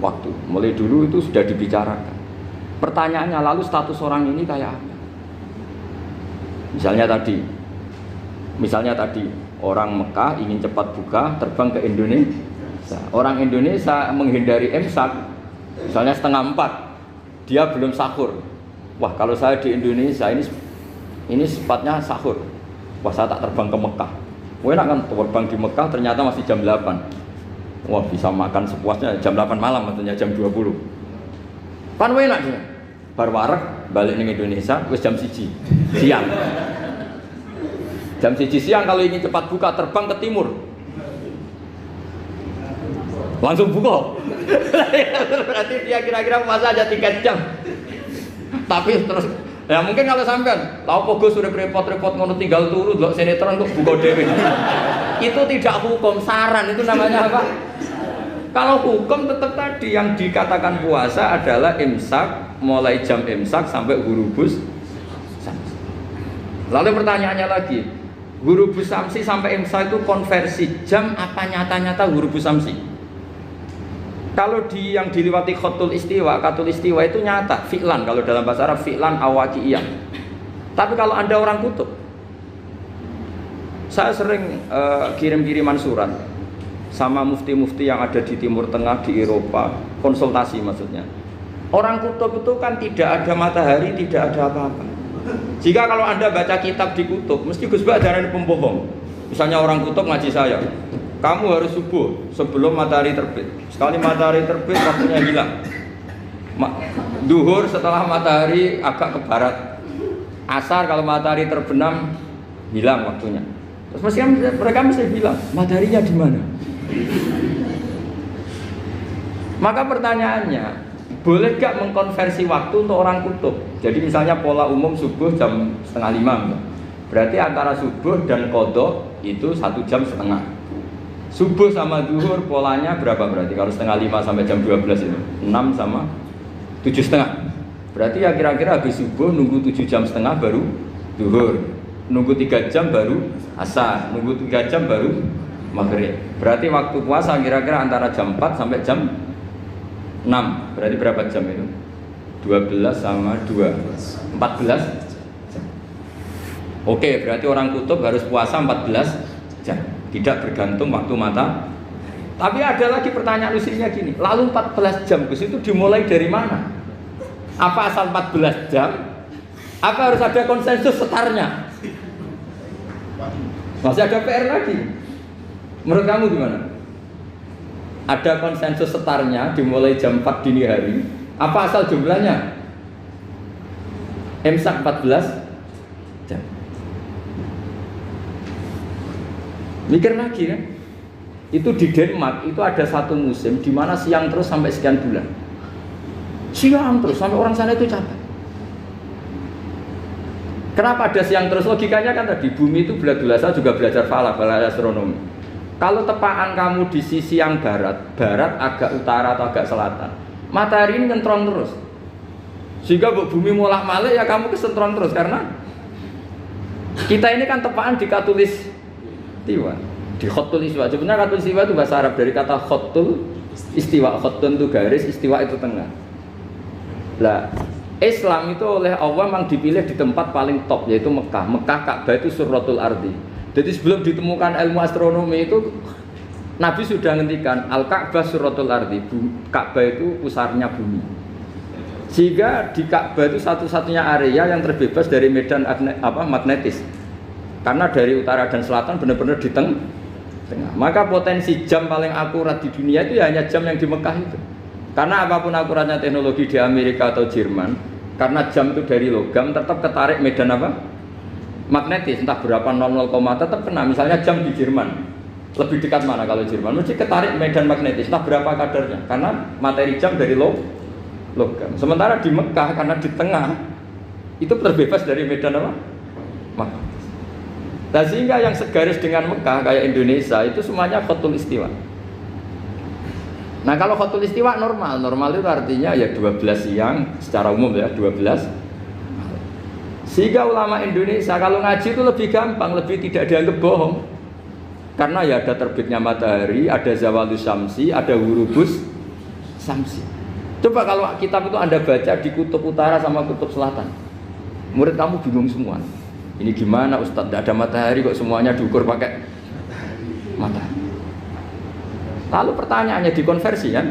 waktu. Mulai dulu itu sudah dibicarakan. Pertanyaannya lalu status orang ini kayak apa? Misalnya tadi orang Mekah ingin cepat buka terbang ke Indonesia. Orang Indonesia menghindari imsak, misalnya 3:30, dia belum sahur. Wah, kalau saya di Indonesia ini sifatnya sahur. Wah, saya tak terbang ke Mekah. Wah, enak kan terbang di Mekah ternyata masih jam 8. Wah, bisa makan sepuasnya jam 8 malam, maksudnya jam 20. Kan enak dia. Bar wareg balik ning Indonesia wis jam 1 siang. Jam 1 siang kalau ingin cepat buka terbang ke timur. Langsung buka. Berarti dia kira-kira puasa aja 3 jam. Tapi terus ya mungkin kalau sampean, lha opo Gus sudah repot-repot ngono tinggal turu delok sinetron kok buka dhewe. Itu tidak hukum, saran itu namanya apa? Kalau hukum tetap tadi yang dikatakan puasa adalah imsak, mulai jam imsak sampai hurubus samsi. Lalu pertanyaannya lagi, hurubus samsi sampai imsak itu konversi jam apa nyata-nyata hurubus samsi? Kalau yang diliwati khatul istiwa itu nyata, fi'lan, kalau dalam bahasa Arab fi'lan awaqiyah. Tapi kalau Anda orang kutub, saya sering kirim-kiriman surat sama mufti-mufti yang ada di Timur Tengah, di Eropa, konsultasi maksudnya. Orang kutub itu kan tidak ada matahari, tidak ada apa-apa. Jika kalau Anda baca kitab di kutub, mesti Gus Ba ajaran pembohong. Misalnya orang kutub ngaji saya, kamu harus subuh sebelum matahari terbit. Sekali matahari terbit waktunya hilang. Duhur setelah matahari agak ke barat. Asar kalau matahari terbenam hilang waktunya. Terus mereka mesti bilang mataharinya di mana? Maka pertanyaannya, boleh gak mengkonversi waktu untuk orang kutub? Jadi misalnya pola umum subuh jam 4:30. Berarti antara subuh dan qadha itu 1,5 jam. Subuh sama duhur polanya berapa berarti? Kalau 4:30 sampai jam 12 itu 6 sama 7,5. Berarti ya kira-kira habis subuh nunggu 7,5 jam baru duhur, nunggu 3 jam baru asar, nunggu 3 jam baru maghrib. Berarti waktu puasa kira-kira antara jam 4 sampai jam 6. Berarti berapa jam itu? 12 sama 2 14 jam. Oke, berarti orang kutub harus puasa 14 jam. Tidak bergantung waktu mata. Tapi ada lagi pertanyaan lucunya gini, lalu 14 jam Gus itu dimulai dari mana? Apa asal 14 jam? Apa harus ada konsensus setarnya? Masih ada PR lagi. Menurut kamu gimana? Ada konsensus setarnya dimulai jam 4 dini hari. Apa asal jumlahnya? Imsak 14 jam. Mikir lagi kan? Itu di Denmark itu ada satu musim di mana siang terus sampai sekian bulan. Siang terus sampai orang sana itu capek. Kenapa ada siang terus? Logikanya kan tadi bumi itu bulat-bulat. Saya juga belajar falak, belajar astronomi. Kalau tepaan kamu di sisi yang barat agak utara atau agak selatan, matahari ini nyentrong terus. Sehingga bumi molak-malik ya kamu kesentron terus karena kita ini kan tepaan di katulis istiwa, di khotul istiwa. Sebenarnya khotul istiwa itu bahasa Arab dari kata khotul istiwa. Khotun itu garis, istiwa itu tengah. Lah, Islam itu oleh Allah memang dipilih di tempat paling top yaitu Mekah. Mekah Ka'bah itu surratul ardi. Jadi sebelum ditemukan ilmu astronomi itu Nabi sudah ngendikan Al-Ka'bah surratul ardi. Ka'bah itu pusarnya bumi. Sehingga di Ka'bah itu satu-satunya area yang terbebas dari medan magnetis. Karena dari utara dan selatan benar-benar di tengah. Maka potensi jam paling akurat di dunia itu ya hanya jam yang di Mekah itu. Karena apapun akuratnya teknologi di Amerika atau Jerman, karena jam itu dari logam tetap ketarik medan magnetis, entah berapa 00, tetap kena. Misalnya jam di Jerman lebih dekat mana kalau Jerman? Mesti ketarik medan magnetis, entah berapa kadarnya. Karena materi jam dari logam. Sementara di Mekah karena di tengah itu terbebas dari medan magnetis. Nah, sehingga yang segaris dengan Mekah kayak Indonesia itu semuanya khotul istiwa. Nah kalau khotul istiwa normal itu artinya ya 12 siang secara umum ya 12. Sehingga ulama Indonesia kalau ngaji itu lebih gampang, lebih tidak dianggap bohong. Karena ya ada terbitnya matahari, ada zawalus syamsi, ada hurubus syamsi. Coba kalau kitab itu Anda baca di kutub utara sama kutub selatan, murid kamu bingung semua. Ini gimana Ustadz, tidak ada matahari kok semuanya diukur pakai matahari. Lalu pertanyaannya dikonversi kan?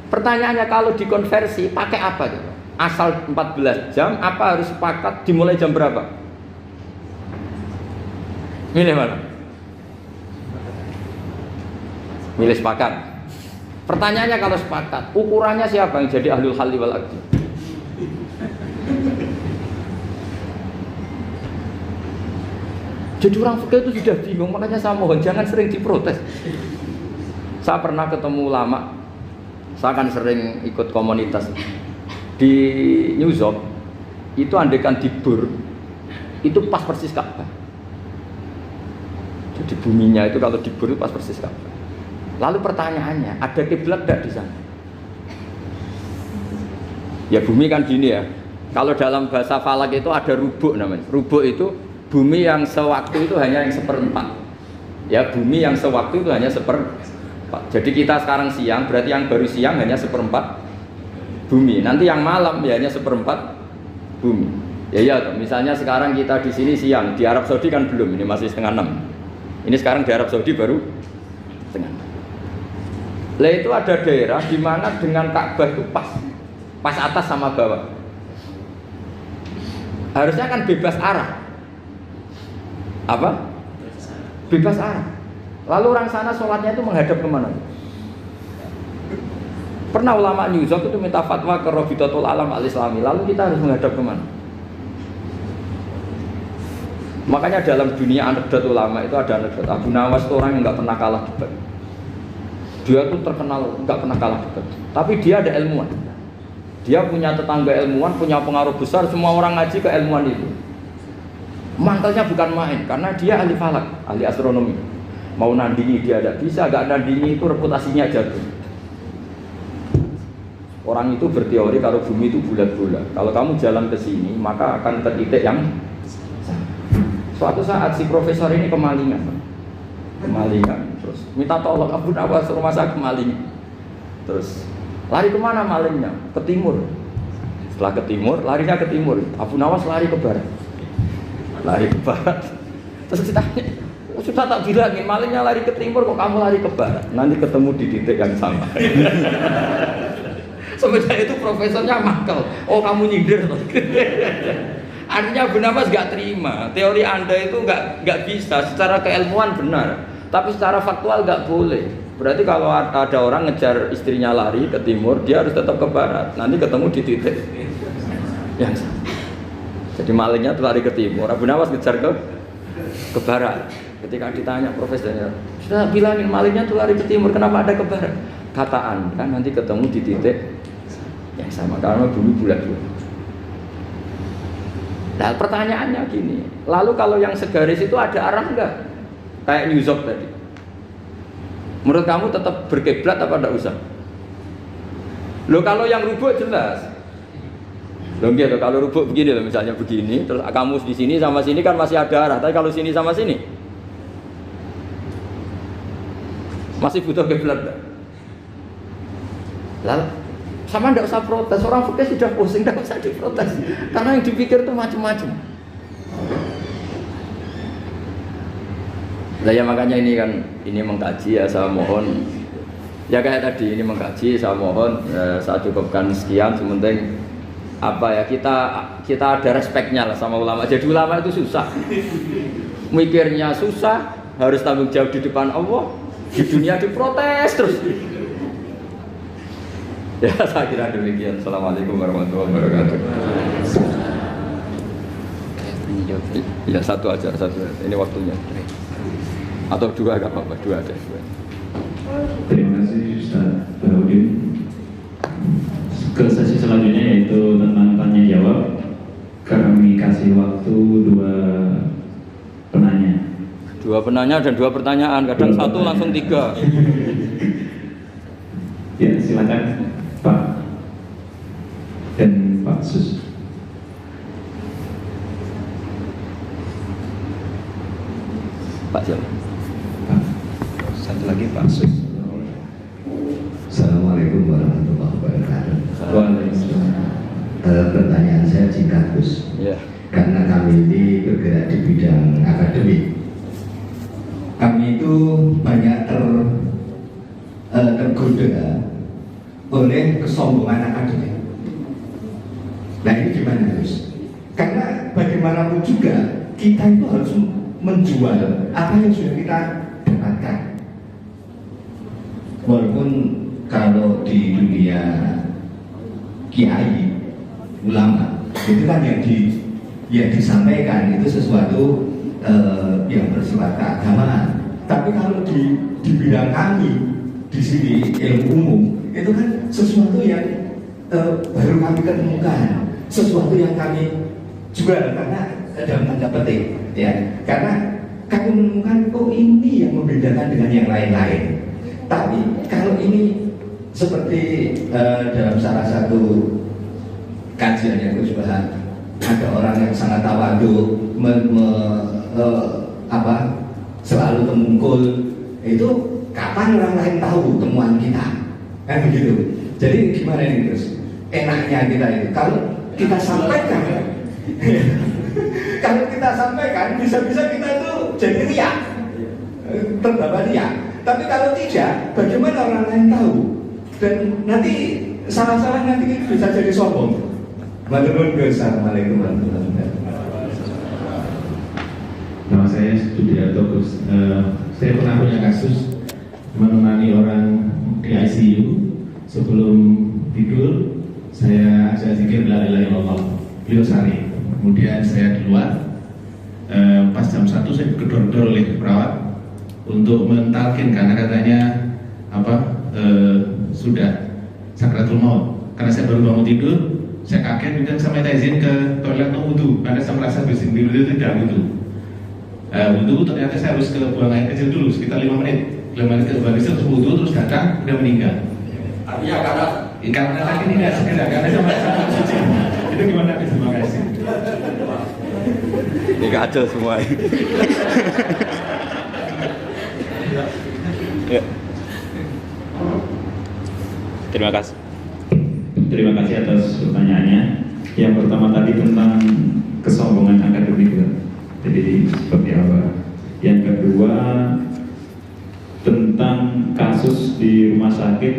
Pertanyaannya kalau dikonversi pakai apa gitu? Asal 14 jam, apa harus sepakat dimulai jam berapa? Milih mana? Milih sepakat. Pertanyaannya kalau sepakat, ukurannya siapa yang jadi ahlul halli wal aqdi? Jadi orang fikih itu sudah bingung, makanya saya mohon jangan sering diprotes. Saya pernah ketemu ulama, saya kan sering ikut komunitas di New York. Itu andekan dibur, itu pas persis Ka'bah. Jadi buminya itu kalau dibur itu pas persis Ka'bah. Lalu pertanyaannya, ada kiblat tidak di sana? Ya bumi kan gini ya. Kalau dalam bahasa falak itu ada rubuk namanya. Rubuk itu bumi yang sewaktu itu hanya yang seperempat. Ya bumi yang sewaktu itu hanya seperempat. Jadi kita sekarang siang, berarti yang baru siang hanya seperempat bumi. Nanti yang malam ya hanya seperempat bumi. Ya, misalnya sekarang kita di sini siang, di Arab Saudi kan belum, ini masih setengah 6. Ini sekarang di Arab Saudi baru setengah 6. Lah itu ada daerah di mana dengan Ka'bah itu pas atas sama bawah. Harusnya kan bebas arah. Apa? Bebas arah. Lalu orang sana sholatnya itu menghadap kemana? Pernah ulama New York itu minta fatwa ke Rabitatul Alam Al-Islami. Lalu kita harus menghadap kemana? Makanya dalam dunia anekdot ulama itu ada anekdot Abu Nawas itu orang yang nggak pernah kalah debat. Dia tuh terkenal nggak pernah kalah debat. Tapi dia ada ilmuwan. Dia punya tetangga ilmuwan, punya pengaruh besar. Semua orang ngaji ke ilmuwan itu. Mantelnya bukan main, karena dia ahli falak, ahli astronomi. Mau nandingi dia tidak bisa, gak nandingi itu reputasinya jatuh. Orang itu berteori kalau bumi itu bulat-bulat. Kalau kamu jalan ke sini, maka akan ke titik yang suatu saat si profesor ini kemalingan, terus minta tolong Abu Nawas rumah saya kemalingan. Terus lari kemana malingnya? Ke timur. Setelah ke timur, larinya ke timur. Abu Nawas lari ke barat. Terus ditanya, sudah tak bilangin malingnya lari ke timur kok kamu lari ke barat. Nanti ketemu di titik yang sama. Semenjak itu profesornya makal. Oh kamu nyindir. Artinya Abu Nawas gak terima. Teori Anda itu gak bisa. Secara keilmuan benar, tapi secara faktual gak boleh. Berarti kalau ada orang ngejar istrinya lari ke timur, dia harus tetap ke barat. Nanti ketemu di titik yang sama. Jadi malingnya tuh lari ke timur, Abu Nawas ngejar ke barat. Ketika ditanya profesornya, sudah bilangin malingnya tuh lari ke timur, kenapa ada ke barat? Kata Anda nanti ketemu di titik yang sama karena bumi bulat-bulat. Nah pertanyaannya gini, lalu kalau yang segaris itu ada arah enggak? Kayak New York tadi. Menurut kamu tetap berkiblat apa enggak usah? Loh kalau yang rubuk jelas. Loh gitu, kalau rubuk begini loh, misalnya begini, terus kamu di sini sama sini kan masih ada arah, tapi kalau sini sama sini masih butuh kiblat. Lalu sama ndak usah protes, orang fikih sudah pusing, ndak usah diprotes, karena yang dipikir itu macam-macam. Nah ya makanya ini kan, ini mengkaji ya, saya mohon ya kayak tadi ini mengkaji, saya mohon saya cukupkan sekian. Sementing apa ya, kita ada respeknya lah sama ulama. Jadi ulama itu susah, mikirnya susah, harus tanggung jawab di depan Allah, di dunia diprotes terus. Ya saya kira demikian. Assalamualaikum warahmatullahi wabarakatuh. Ya satu aja. Ini waktunya. Atau dua agak apa-apa, dua aja. Terima kasih Ustaz Bahrudin. Ke sesi selanjutnya yaitu tentang tanya jawab. Kami kasih waktu dua penanya. Dua penanya dan dua pertanyaan, kadang satu langsung tiga. Ya, silakan Pak dan Pak Sus. Pak siapa? Pak. Satu lagi Pak Sus. Assalamualaikum warahmatullahi wabarakatuh. Waalaikumsalam. Pertanyaan saya singkat Gus, Ya. karena kami ini bergerak di bidang akademik. Kami itu banyak tergoda oleh kesombongan akademik. Nah ini gimana Gus? Karena bagaimanapun juga kita itu harus menjual apa yang sudah kita dapatkan. Walaupun kalau di dunia kiai, ulama, itu kan yang disampaikan itu sesuatu yang bersifat keagamaan. Tapi kalau di bidang kami di sini ilmu umum itu kan sesuatu yang baru kami ketemukan, sesuatu yang kami jual karena dalam tanda petik, ya, karena kami menemukan oh ini yang membedakan dengan yang lain-lain. Tapi kalau ini seperti dalam salah satu kajian yang Gus ada orang yang sangat tawadu selalu temungkul, itu kapan orang lain tahu temuan kita, kan begitu. Jadi gimana ini terus enaknya kita itu kalau kita sampaikan kalau kita sampaikan bisa-bisa kita itu jadi riak, terbawa riak. Tapi kalau tidak, bagaimana orang lain tahu? Dan nanti salah-salah nanti bisa jadi sombong. Assalamualaikum warahmatullahi wabarakatuh. Nama saya Sudiarto Gus. Saya pernah punya kasus menemani orang di ICU. Sebelum tidur, saya zikir la ilaha illallah. Beliau sari. Kemudian saya di luar. Pas jam 1 saya digedor-gedor oleh perawat untuk mentalkin karena katanya sudah sakratul maut. Karena saya baru bangun tidur, saya kaget, kemudian saya minta izin ke toilet mau wudhu karena saya merasa bersin tidur itu tidak wudhu. Wudhu ternyata saya harus ke buang air kecil dulu sekitar 5 menit. 5 menit ke buang kecil terus wudhu terus datang udah meninggal. Artinya Karena sakit tidak sekedar karena saya merasa suci. Itu gimana? Terima kasih. ini kacau semua. Ya. Terima kasih. Terima kasih atas pertanyaannya. Yang pertama tadi tentang kesombongan akademik, jadi seperti apa? Yang kedua tentang kasus di rumah sakit,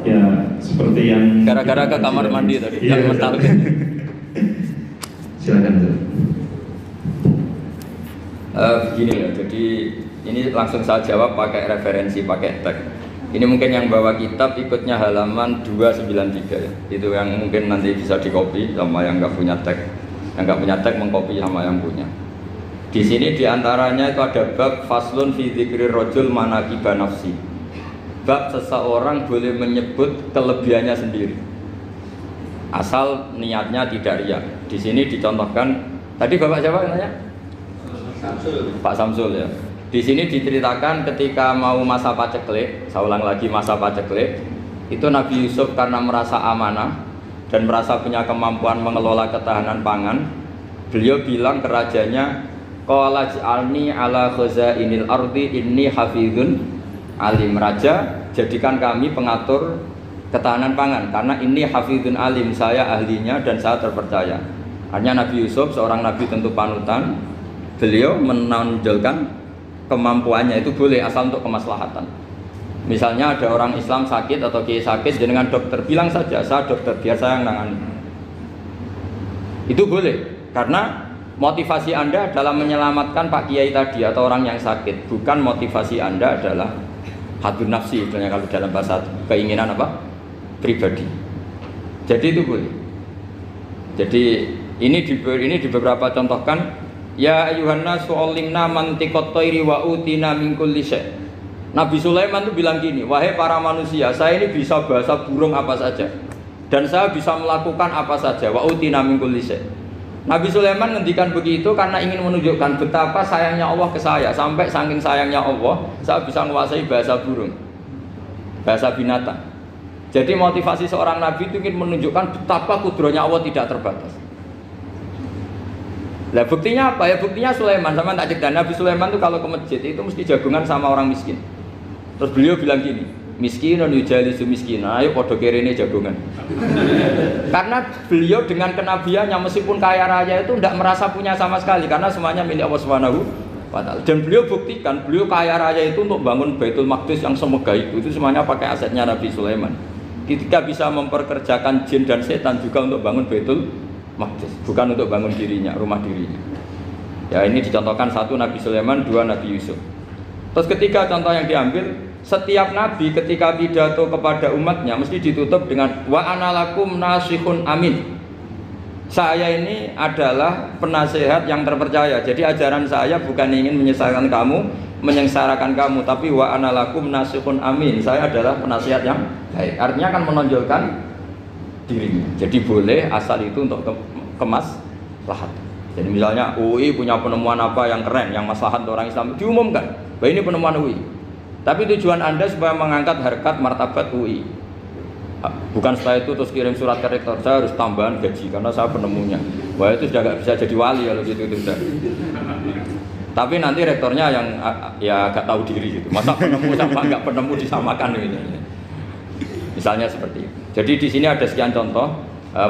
ya seperti yang Gara-gara ke kamar mandi tadi, iya, yang mental. Silakan. Begini ya, jadi ini langsung saya jawab pakai referensi, pakai tag. Ini mungkin yang bawa kitab ikutnya halaman 293 ya. Itu yang mungkin nanti bisa dikopi sama yang nggak punya tag. Yang nggak punya tag mengkopi sama yang punya. Di sini diantaranya itu ada bab faslun fi dzikri rajul manaqiba nafsi. Bab seseorang boleh menyebut kelebihannya sendiri. Asal niatnya tidak riya. Di sini dicontohkan, tadi Bapak siapa nanya? Samsul. Pak Samsul ya. Di sini diceritakan ketika mau masa paceklik, saya ulang lagi masa paceklik, itu Nabi Yusuf karena merasa amanah dan merasa punya kemampuan mengelola ketahanan pangan, beliau bilang ke rajanya, qala ja'alni ala khazainil ardi inni hafizun alim. Raja, jadikan kami pengatur ketahanan pangan karena ini hafizun alim, saya ahlinya dan saya terpercaya. Hanya Nabi Yusuf seorang nabi tentu panutan, beliau menonjolkan kemampuannya itu boleh asal untuk kemaslahatan. Misalnya ada orang Islam sakit atau kiai sakit, jenengan dokter, bilang saja saya dokter, biar saya yang nangani. Itu boleh karena motivasi Anda dalam menyelamatkan Pak Kiai tadi atau orang yang sakit, bukan motivasi Anda adalah hadun nafsi, istilahnya kalau dalam bahasa keinginan apa? Pribadi. Jadi itu boleh. Jadi ini di beberapa contohkan. Ya ayuhan nasu ulimna mantiqat thairi wa utina min kulli syai'. Nabi Sulaiman itu bilang gini, wahai para manusia, saya ini bisa bahasa burung apa saja dan saya bisa melakukan apa saja. Wa utina min kulli syai'. Nabi Sulaiman ngendikan begitu karena ingin menunjukkan betapa sayangnya Allah ke saya. Sampai saking sayangnya Allah, saya bisa menguasai bahasa burung, bahasa binatang. Jadi motivasi seorang Nabi itu ingin menunjukkan betapa kudrohnya Allah tidak terbatas. Nah buktinya apa ya? Buktinya Sulaiman, sama tak cerita. Nabi Sulaiman itu kalau ke masjid itu mesti jagungan sama orang miskin. Terus beliau bilang gini, miskinun yujalisu miskinun, ayo podo kerene jagungan. Karena beliau dengan kenabiannya meskipun kaya raya itu tidak merasa punya sama sekali, karena semuanya milik Allah Subhanahu wa Ta'ala. Dan beliau buktikan, beliau kaya raya itu untuk bangun Baitul Maqdis yang semegah itu semuanya pakai asetnya Nabi Sulaiman. Ketika bisa memperkerjakan jin dan setan juga untuk bangun Baitul Maqdis, bukan untuk bangun dirinya, rumah dirinya. Ya ini dicontohkan satu Nabi Sulaiman, dua Nabi Yusuf. Terus ketiga contoh yang diambil, setiap nabi ketika pidato kepada umatnya mesti ditutup dengan wa analakum nasihun amin. Saya ini adalah penasehat yang terpercaya. Jadi ajaran saya bukan ingin menyengsarakan kamu, tapi wa analakum nasihun amin. Saya adalah penasehat yang baik. Artinya akan menonjolkan dirinya. Jadi boleh asal itu untuk kemaslahat. Jadi misalnya UI punya penemuan apa yang keren, yang maslahat untuk orang Islam, diumumkan bahwa ini penemuan UI. Tapi tujuan Anda supaya mengangkat harkat martabat UI. Bukan setelah itu terus kirim surat ke rektor, saya harus tambahan gaji karena saya penemunya. Wah itu sudah nggak bisa jadi wali kalau gitu itu sudah. Tapi nanti rektornya yang ya nggak tahu diri gitu. Masa penemu sama nggak penemu disamakan gitu. Misalnya seperti itu. Jadi di sini ada sekian contoh,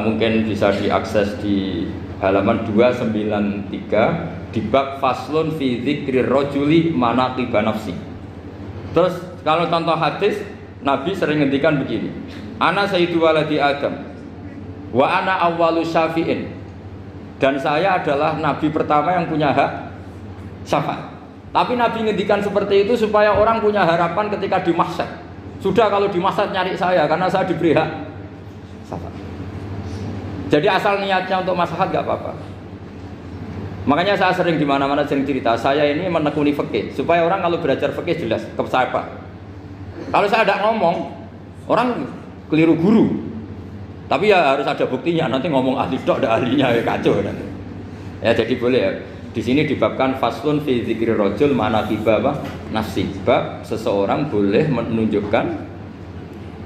mungkin bisa diakses di halaman 293 di bab faslun fi dzikri rajuli manaqiba nafsi. Terus kalau contoh hadis, Nabi sering ngendikan begini, ana sayyidu waladi Adam wa ana awwalu syafi'in, dan saya adalah nabi pertama yang punya hak syafaat. Tapi Nabi ngendikan seperti itu supaya orang punya harapan ketika di mahsyar. Sudah kalau di mahsyar nyari saya karena saya diberi hak syafaat. Jadi asal niatnya untuk maslahat gak apa-apa. Makanya saya sering di mana-mana sering cerita, saya ini menekuni fikih supaya orang kalau belajar fikih jelas ke saya Pak. Kalau saya tidak ngomong, orang keliru guru. Tapi ya harus ada buktinya. Nanti ngomong ahli dok, ada ahlinya ya kacau nanti. Ya jadi boleh ya. Di sini dibabkan faslun fi dzikri rajul manaqiba nafsi. Bab seseorang boleh menunjukkan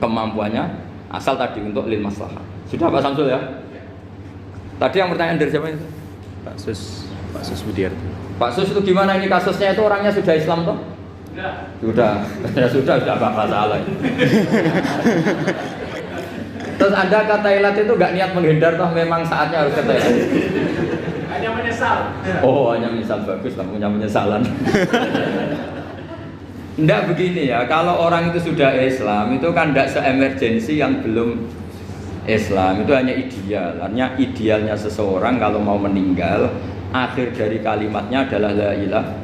kemampuannya asal tadi untuk lil maslahah. Sudah Pak Samsul ya? Tadi yang pertanyaan dari siapa itu? Pak Sus Budiarto. Pak Sus itu gimana ini kasusnya itu orangnya sudah Islam toh? Sudah. Sudah enggak masalah. Terus Anda ke Thailand itu enggak niat menghindar toh, memang saatnya harus ke Thailand. Hanya menyesal. Oh, hanya menyesal, bagus lah punya penyesalan. Enggak begini ya, kalau orang itu sudah Islam itu kan enggak se-emergensi yang belum Islam, itu hanya ideal. Artinya idealnya seseorang kalau mau meninggal, akhir dari kalimatnya adalah la ilaha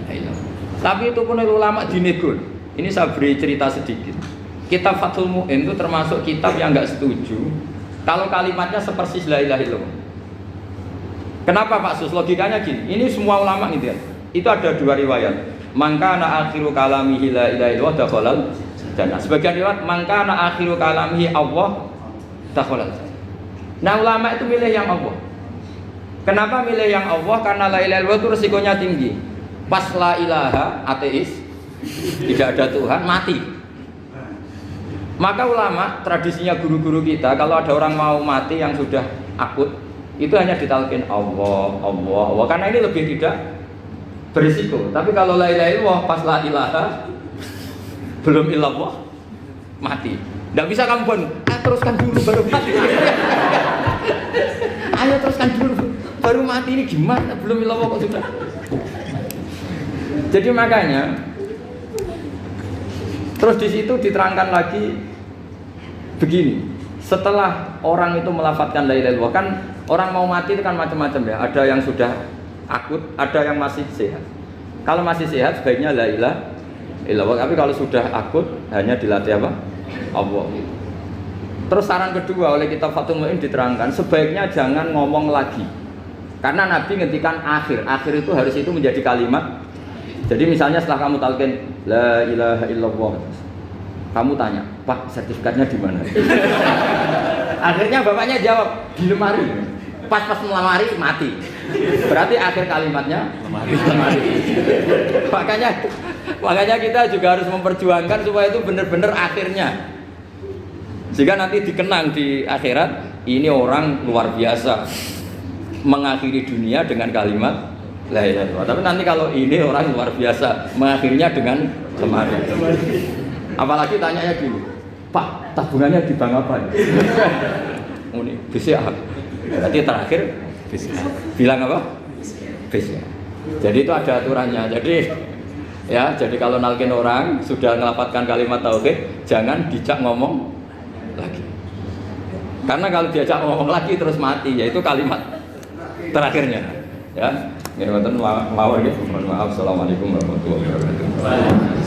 illallah. Tapi itu pun ulama dinegur. Ini saya beri cerita sedikit. Kitab Fathul Mu'in itu termasuk kitab yang enggak setuju kalau kalimatnya sepersis la ilaha illallah. Kenapa Pak Sus? Logikanya gini, ini semua ulama gitu ya. Itu ada dua riwayat. Mangkana akhiru kalamihi la ilaha illallah dakhalal jannah. Sebagian riwayat mangkana akhiru kalamihi Allah dakhalal jannah. Nah ulama itu milih yang Allah. Kenapa milih yang Allah? Karena la ilaha illallah itu resikonya tinggi. Pas la ilaha ateis, tidak ada Tuhan, mati. Maka ulama, tradisinya guru-guru kita, kalau ada orang mau mati yang sudah akut, itu hanya ditalkin Allah, Allah, Allah. Karena ini lebih tidak berisiko. Tapi kalau la ilaha illallah, pas la ilaha belum illallah, mati. Tidak bisa kamu pun, teruskan dulu baru mati. Ayo teruskan dulu baru mati, ini gimana? Belum illallah kok sudah. Jadi makanya terus di situ diterangkan lagi begini. Setelah orang itu melafadzkan la ilaha illallah, kan orang mau mati itu kan macam-macam ya. Ada yang sudah akut, ada yang masih sehat. Kalau masih sehat sebaiknya la ilaha illallah. Tapi kalau sudah akut hanya dilatih apa? Allah. Terus saran kedua oleh kitab Fathul Mu'in diterangkan sebaiknya jangan ngomong lagi. Karena Nabi ngendikan akhir. Akhir itu harus itu menjadi kalimat. Jadi misalnya setelah kamu talqin la ilaha illallah, kamu tanya, "Pak, sertifikatnya di mana?" Akhirnya bapaknya jawab, "Di lemari." pas melamari mati. Berarti akhir kalimatnya melamari. Makanya kita juga harus memperjuangkan supaya itu benar-benar akhirnya. Sehingga nanti dikenang di akhirat, ini orang luar biasa mengakhiri dunia dengan kalimat la ilaha illallah. Tapi nanti kalau ini orang luar biasa mengakhirinya dengan lemari. Apalagi tanyanya gini, Pak, tabungannya di bank apa? Ini BCA. Berarti terakhir BCA. Bilang apa? BCA. Jadi itu ada aturannya. Jadi kalau nalkin orang sudah ngelapatkan kalimat tauhid, jangan dijak ngomong lagi. Karena kalau diajak ngomong lagi terus mati, yaitu kalimat terakhirnya. Ya, mohon maaf. Assalamualaikum warahmatullahi wabarakatuh.